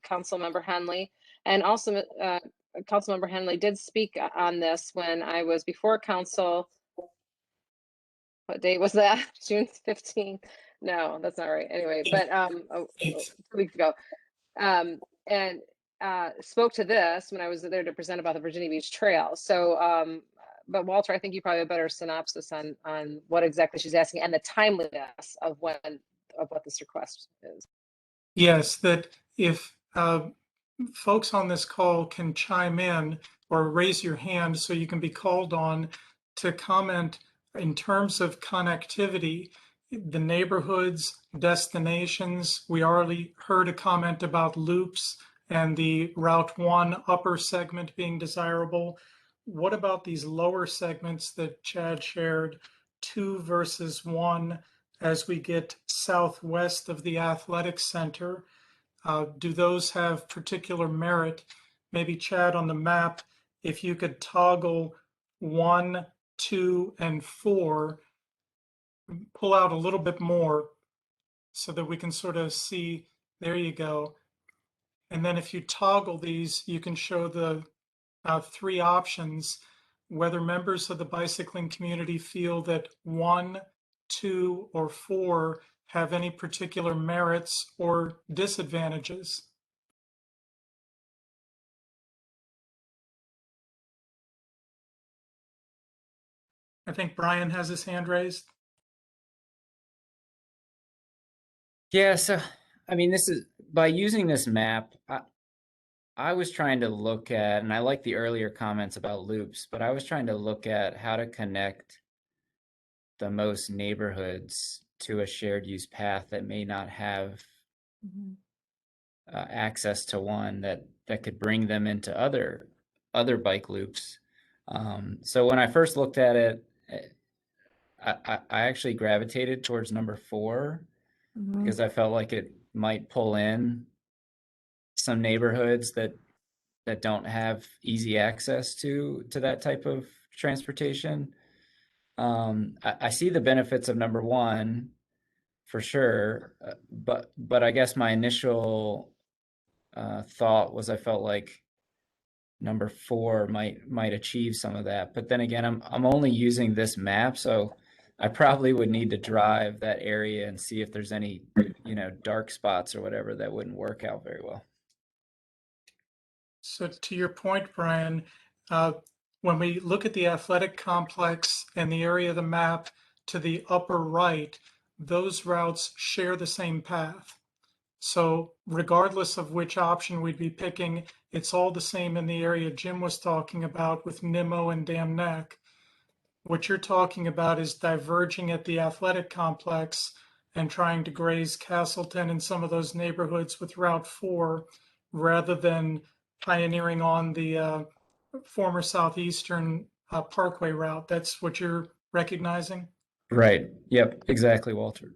Councilmember Henley? And also, Councilmember Henley did speak on this when I was before council. What date was that? June 15th? No, that's not right. Anyway, but 2 weeks ago. And spoke to this when I was there to present about the Virginia Beach Trail. So, but Walter, I think you probably have a better synopsis on what exactly she's asking and the timeliness of what this request is. Yes, that if folks on this call can chime in or raise your hand so you can be called on to comment in terms of connectivity, the neighborhoods, destinations. We already heard a comment about loops and the Route 1 upper segment being desirable. What about these lower segments that Chad shared, 2 versus 1, as we get southwest of the athletic center? Do those have particular merit? Maybe Chad, on the map, if you could toggle 1, 2, and 4, pull out a little bit more so that we can sort of see, there you go. And then if you toggle these, you can show the 3 options, whether members of the bicycling community feel that 1, 2, or 4 have any particular merits or disadvantages. I think Brian has his hand raised. Yeah, so I mean, this is by using this map, I was trying to look at, and I like the earlier comments about loops, but I was trying to look at how to connect the most neighborhoods to a shared use path that may not have access to one that could bring them into other bike loops. So when I first looked at it, I actually gravitated towards number 4 because I felt like it might pull in some neighborhoods that don't have easy access to that type of transportation. I see the benefits of number 1 for sure, but I guess my initial thought was I felt like number 4 might achieve some of that. But then again, I'm only using this map, so I probably would need to drive that area and see if there's any, dark spots or whatever that wouldn't work out very well. So to your point, Brian, when we look at the athletic complex and the area of the map to the upper right, those routes share the same path. So regardless of which option we'd be picking, it's all the same in the area Jim was talking about with Nimmo and Dam Neck. What you're talking about is diverging at the athletic complex and trying to graze Castleton and some of those neighborhoods with Route 4 rather than pioneering on the former Southeastern Parkway route. That's what you're recognizing? Right. Yep. Exactly, Walter.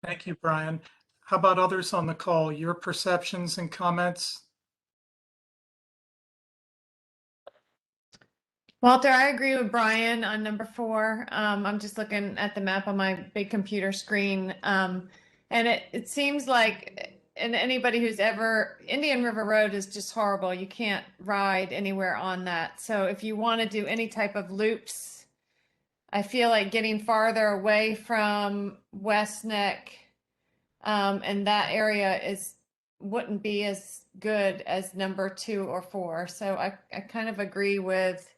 Thank you, Brian. How about others on the call? Your perceptions and comments? Walter, I agree with Brian on number 4. I'm just looking at the map on my big computer screen. And it seems like, and anybody who's ever, Indian River Road is just horrible. You can't ride anywhere on that. So if you want to do any type of loops, I feel like getting farther away from West Neck and that area wouldn't be as good as number 2 or 4. So I kind of agree with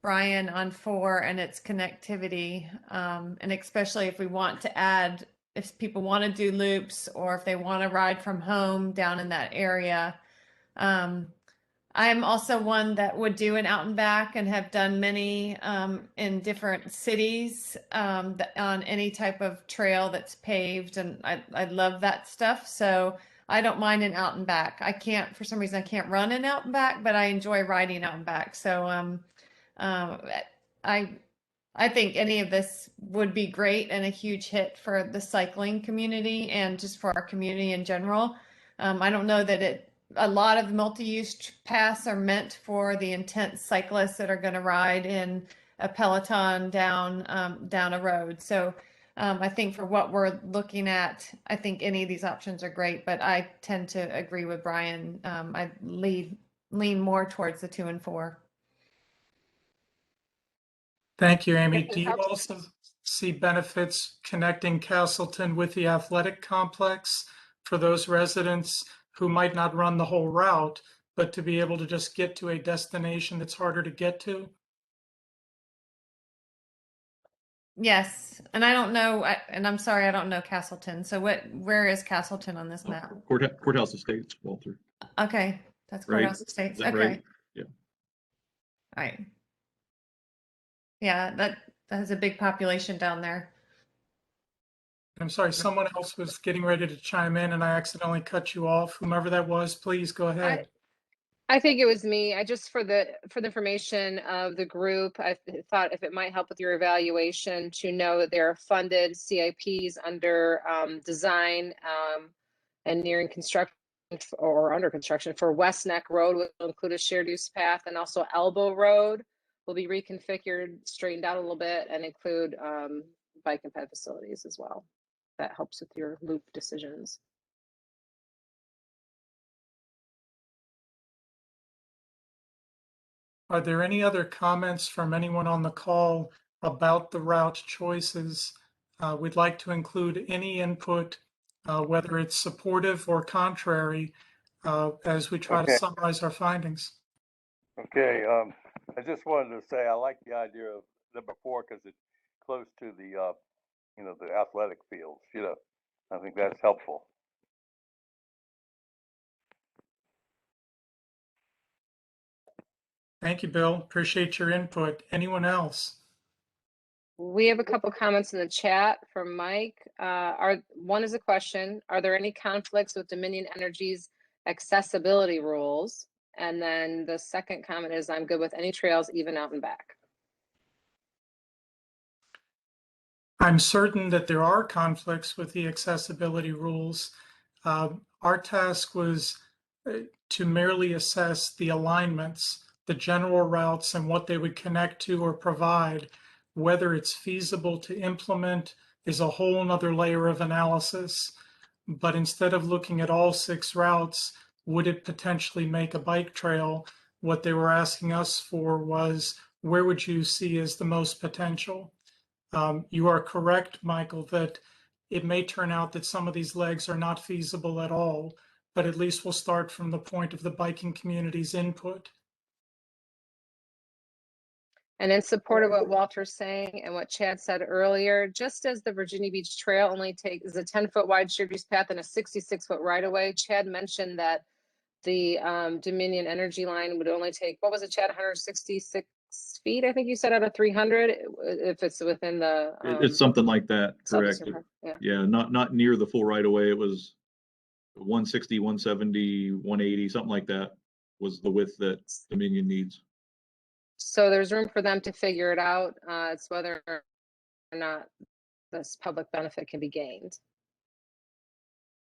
Brian on 4 and its connectivity, and especially if we want to add, if people want to do loops or if they want to ride from home down in that area. I'm also one that would do an out and back and have done many in different cities on any type of trail that's paved, and I love that stuff. So I don't mind an out and back. I can't, for some reason, I can't run an out and back, but I enjoy riding out and back. So I I think any of this would be great and a huge hit for the cycling community and just for our community in general. I don't know that a lot of multi-use paths are meant for the intense cyclists that are going to ride in a peloton down a road. So I think for what we're looking at, I think any of these options are great, but I tend to agree with Brian. I lean more towards the 2 and 4. Thank you, Amy. If it Do you helps- also see benefits connecting Castleton with the athletic complex for those residents who might not run the whole route, but to be able to just get to a destination that's harder to get to? Yes, and I don't know, and I'm sorry, I don't know Castleton. So where is Castleton on this map? Courthouse Estates, Walter. Okay, that's Right. Courthouse Estates. Is that Okay. right? Yeah. All right. Yeah, that has a big population down there. I'm sorry, someone else was getting ready to chime in and I accidentally cut you off. Whomever that was, please go ahead. I think it was me. I just for the information of the group, I thought if it might help with your evaluation to know that there are funded CIPs under design and nearing construction or under construction for West Neck Road, which will include a shared use path, and also Elbow Road will be reconfigured, straightened out a little bit, and include bike and ped facilities as well. That helps with your loop decisions. Are there any other comments from anyone on the call about the route choices? We'd like to include any input, whether it's supportive or contrary, as we try to Okay. summarize our findings. Okay, I just wanted to say I like the idea of number 4 because it's close to the, the athletic fields. I think that's helpful. Thank you, Bill. Appreciate your input. Anyone else? We have a couple comments in the chat from Mike. One is a question: are there any conflicts with Dominion Energy's accessibility rules? And then the second comment is, I'm good with any trails, even out and back. I'm certain that there are conflicts with the accessibility rules. Our task was to merely assess the alignments, the general routes, and what they would connect to or provide. Whether it's feasible to implement is a whole nother layer of analysis. But instead of looking at all 6 routes, would it potentially make a bike trail? What they were asking us for was, where would you see as the most potential? You are correct, Michael, that it may turn out that some of these legs are not feasible at all, but at least we'll start from the point of the biking community's input. And in support of what Walter's saying and what Chad said earlier, just as the Virginia Beach Trail only is a 10-foot wide shared use path and a 66-foot right of way, Chad mentioned that the Dominion Energy line would only take, what was it, Chad, 166 feet, I think you said, out of 300, if it's within the. It's something like that, correct? Southeastern Park, yeah. Yeah, not near the full right of way. It was 160, 170, 180, something like that was the width that Dominion needs. So there's room for them to figure it out. It's whether or not this public benefit can be gained.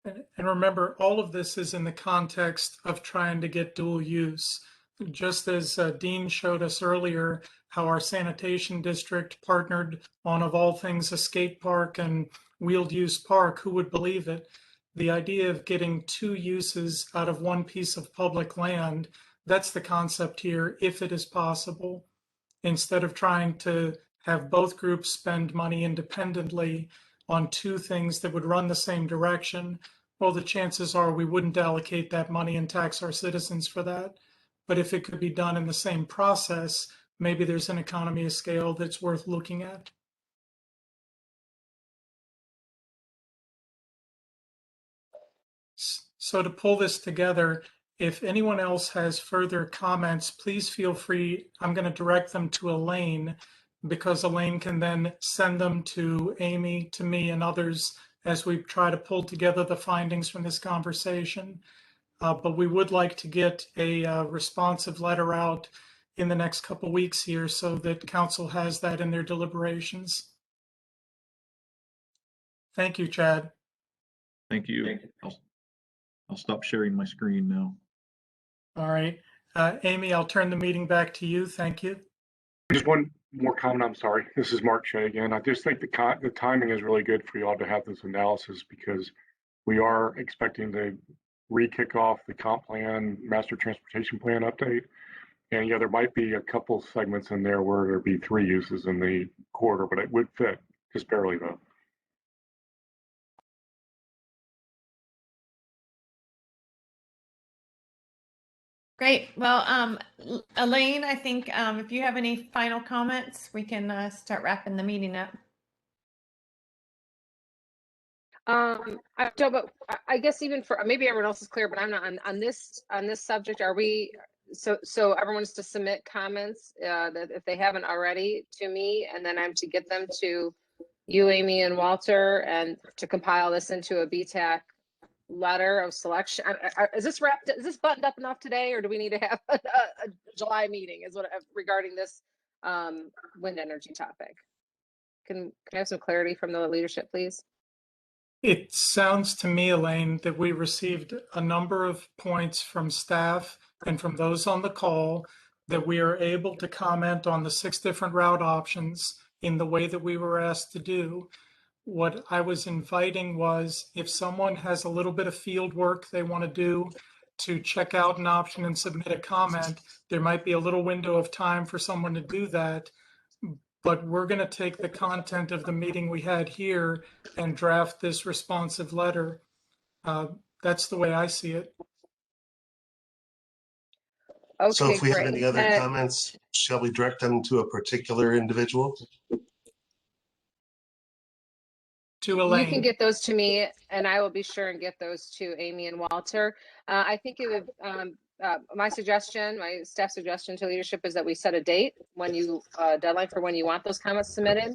And remember, all of this is in the context of trying to get dual use. Just as Dean showed us earlier, how our sanitation district partnered on, of all things, a skate park and wheeled use park, who would believe it? The idea of getting 2 uses out of 1 piece of public land, that's the concept here, if it is possible. Instead of trying to have both groups spend money independently on 2 things that would run the same direction, well, the chances are we wouldn't allocate that money and tax our citizens for that. But if it could be done in the same process, maybe there's an economy of scale that's worth looking at. So to pull this together, if anyone else has further comments, please feel free. I'm going to direct them to Elaine, because Elaine can then send them to Amy, to me, and others as we try to pull together the findings from this conversation. But we would like to get a responsive letter out in the next couple weeks here so that council has that in their deliberations. Thank you, Chad. Thank you. I'll stop sharing my screen now. All right. Amy, I'll turn the meeting back to you. Thank you. Just one more comment. I'm sorry. This is Mark Shea again. I just think the timing is really good for you all to have this analysis, because we are expecting to re-kick off the comp plan, master transportation plan update. And yeah, there might be a couple segments in there where there'd be 3 uses in the corridor, but it would fit just barely though. Great. Well, Elaine, I think if you have any final comments, we can start wrapping the meeting up. I guess even for maybe everyone else is clear, but I'm not on this subject. Are we so everyone's to submit comments that if they haven't already to me, and then I'm to get them to you, Amy, and Walter, and to compile this into a BTAC letter of selection. Is this wrapped? Is this buttoned up enough today, or do we need to have a July meeting? Is what regarding this wind energy topic? Can I have some clarity from the leadership, please? It sounds to me, Elaine, that we received a number of points from staff and from those on the call that we are able to comment on the 6 different route options in the way that we were asked to do. What I was inviting was, if someone has a little bit of field work they want to do to check out an option and submit a comment, there might be a little window of time for someone to do that. But we're going to take the content of the meeting we had here and draft this responsive letter. That's the way I see it. Okay, So if we great. have any other comments, shall we direct them to a particular individual? To Elaine. You can get those to me, and I will be sure and get those to Amy and Walter. I think it would. My suggestion, my staff suggestion to leadership is that we set a date when you deadline for when you want those comments submitted,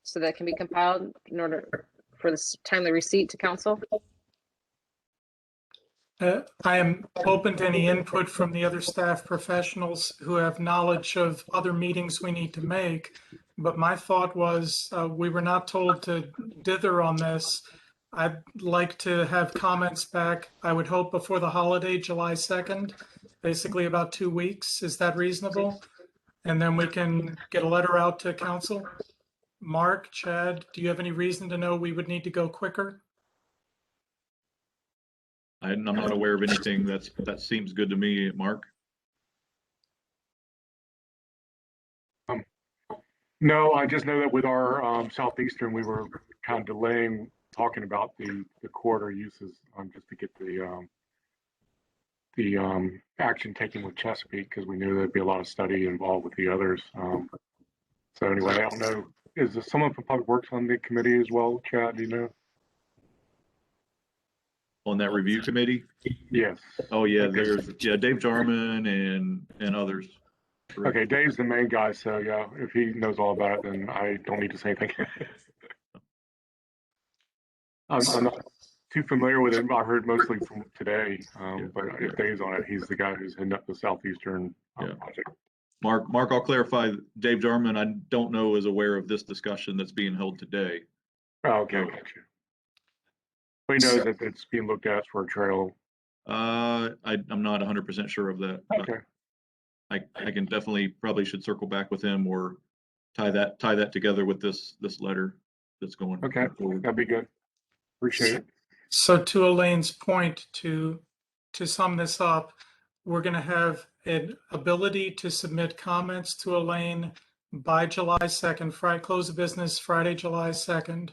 so that can be compiled in order for this timely receipt to council. I am open to any input from the other staff professionals who have knowledge of other meetings we need to make. But my thought was we were not told to dither on this. I'd like to have comments back, I would hope, before the holiday, July 2nd, basically about 2 weeks. Is that reasonable? And then we can get a letter out to council. Mark, Chad, do you have any reason to know we would need to go quicker? I'm not aware of anything that seems good to me, Mark. No, I just know that with our Southeastern, we were kind of delaying talking about the corridor uses just to get the action taken with Chesapeake, because we knew there'd be a lot of study involved with the others. So anyway, I don't know. Is there someone from Public Works on the committee as well, Chad? Do you know? On that review committee? Yes. Oh yeah, there's Dave Jarman and others. Okay, Dave's the main guy, so yeah, if he knows all about it, then I don't need to say anything. I'm not too familiar with him. I heard mostly from today, but if Dave's on it, he's the guy who's heading up the Southeastern project. Mark, I'll clarify. Dave Jarman, I don't know, is aware of this discussion that's being held today. Oh, okay, gotcha. But he knows that it's being looked at for a trail. I'm not 100% sure of that. Okay. I can definitely probably should circle back with him or tie that together with this letter that's going. Okay, forward. that'd be good. Appreciate it. So to Elaine's point, to sum this up, we're going to have an ability to submit comments to Elaine by July 2nd, Friday, close of business Friday, July 2nd,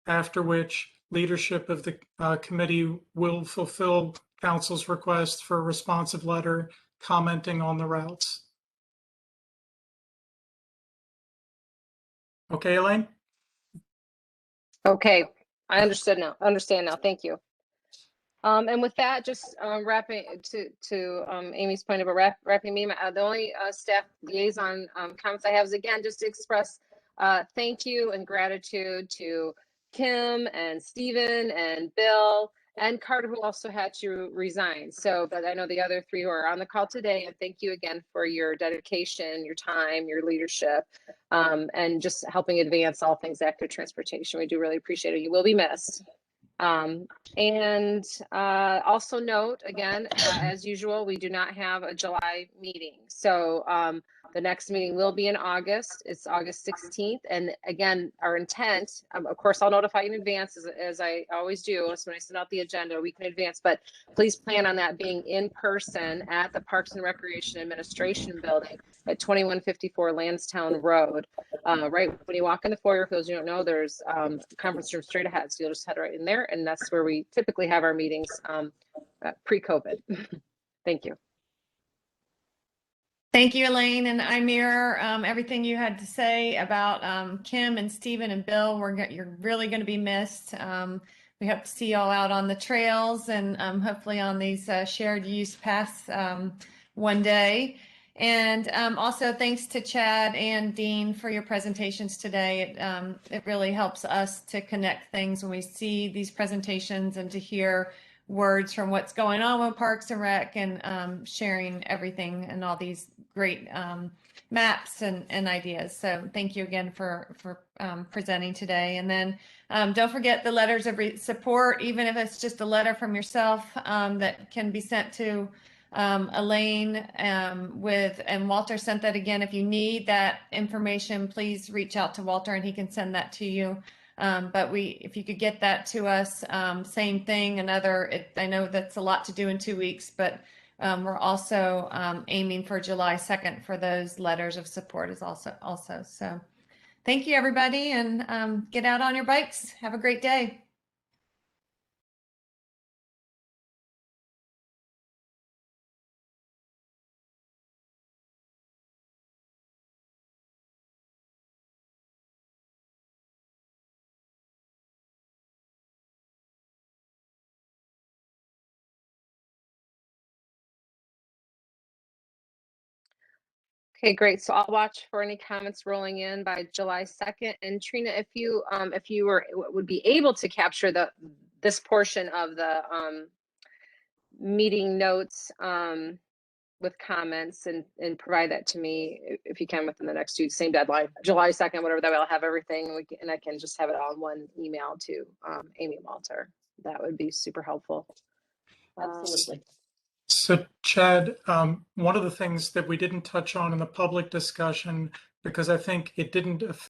after which leadership of the committee will fulfill council's request for a responsive letter commenting on the routes. Okay, Elaine? Okay, I understand now. Thank you. And with that, just wrapping to Amy's point about wrapping me, the only staff liaison comments I have is, again, just to express thank you and gratitude to Kim and Stephen and Bill and Carter, who also had to resign. So, but I know the other three who are on the call today, and thank you again for your dedication, your time, your leadership, and just helping advance all things active transportation. We do really appreciate it. You will be missed. And also note, again, as usual, we do not have a July meeting. So the next meeting will be in August. It's August 16th. And again, our intent, of course, I'll notify you in advance, as I always do. So when I send out the agenda a week in advance, but please plan on that being in person at the Parks and Recreation Administration Building at 2154 Lansdowne Road. Right when you walk in the foyer, for those who don't know, there's a conference room straight ahead. So you'll just head right in there. And that's where we typically have our meetings pre-COVID. Thank you. Thank you, Elaine, and I mirror everything you had to say about Kim and Stephen and Bill. You're really going to be missed. We hope to see you all out on the trails and hopefully on these shared use paths one day. And also thanks to Chad and Dean for your presentations today. It really helps us to connect things when we see these presentations and to hear words from what's going on with Parks and Rec, and sharing everything and all these great maps and ideas. So thank you again for presenting today. And then don't forget the letters of support, even if it's just a letter from yourself that can be sent to Elaine and Walter sent that again. If you need that information, please reach out to Walter and he can send that to you. But if you could get that to us, same thing, I know that's a lot to do in 2 weeks, but we're also aiming for July 2nd for those letters of support is also. So thank you, everybody, and get out on your bikes. Have a great day. Okay, great. So I'll watch for any comments rolling in by July 2nd. And Trina, if you would be able to capture this portion of the meeting notes with comments and provide that to me if you can within the next same deadline, July 2nd, whatever, that way I'll have everything and I can just have it all in one email to Amy and Walter. That would be super helpful. Absolutely. So Chad, one of the things that we didn't touch on in the public discussion, because I think it didn't affect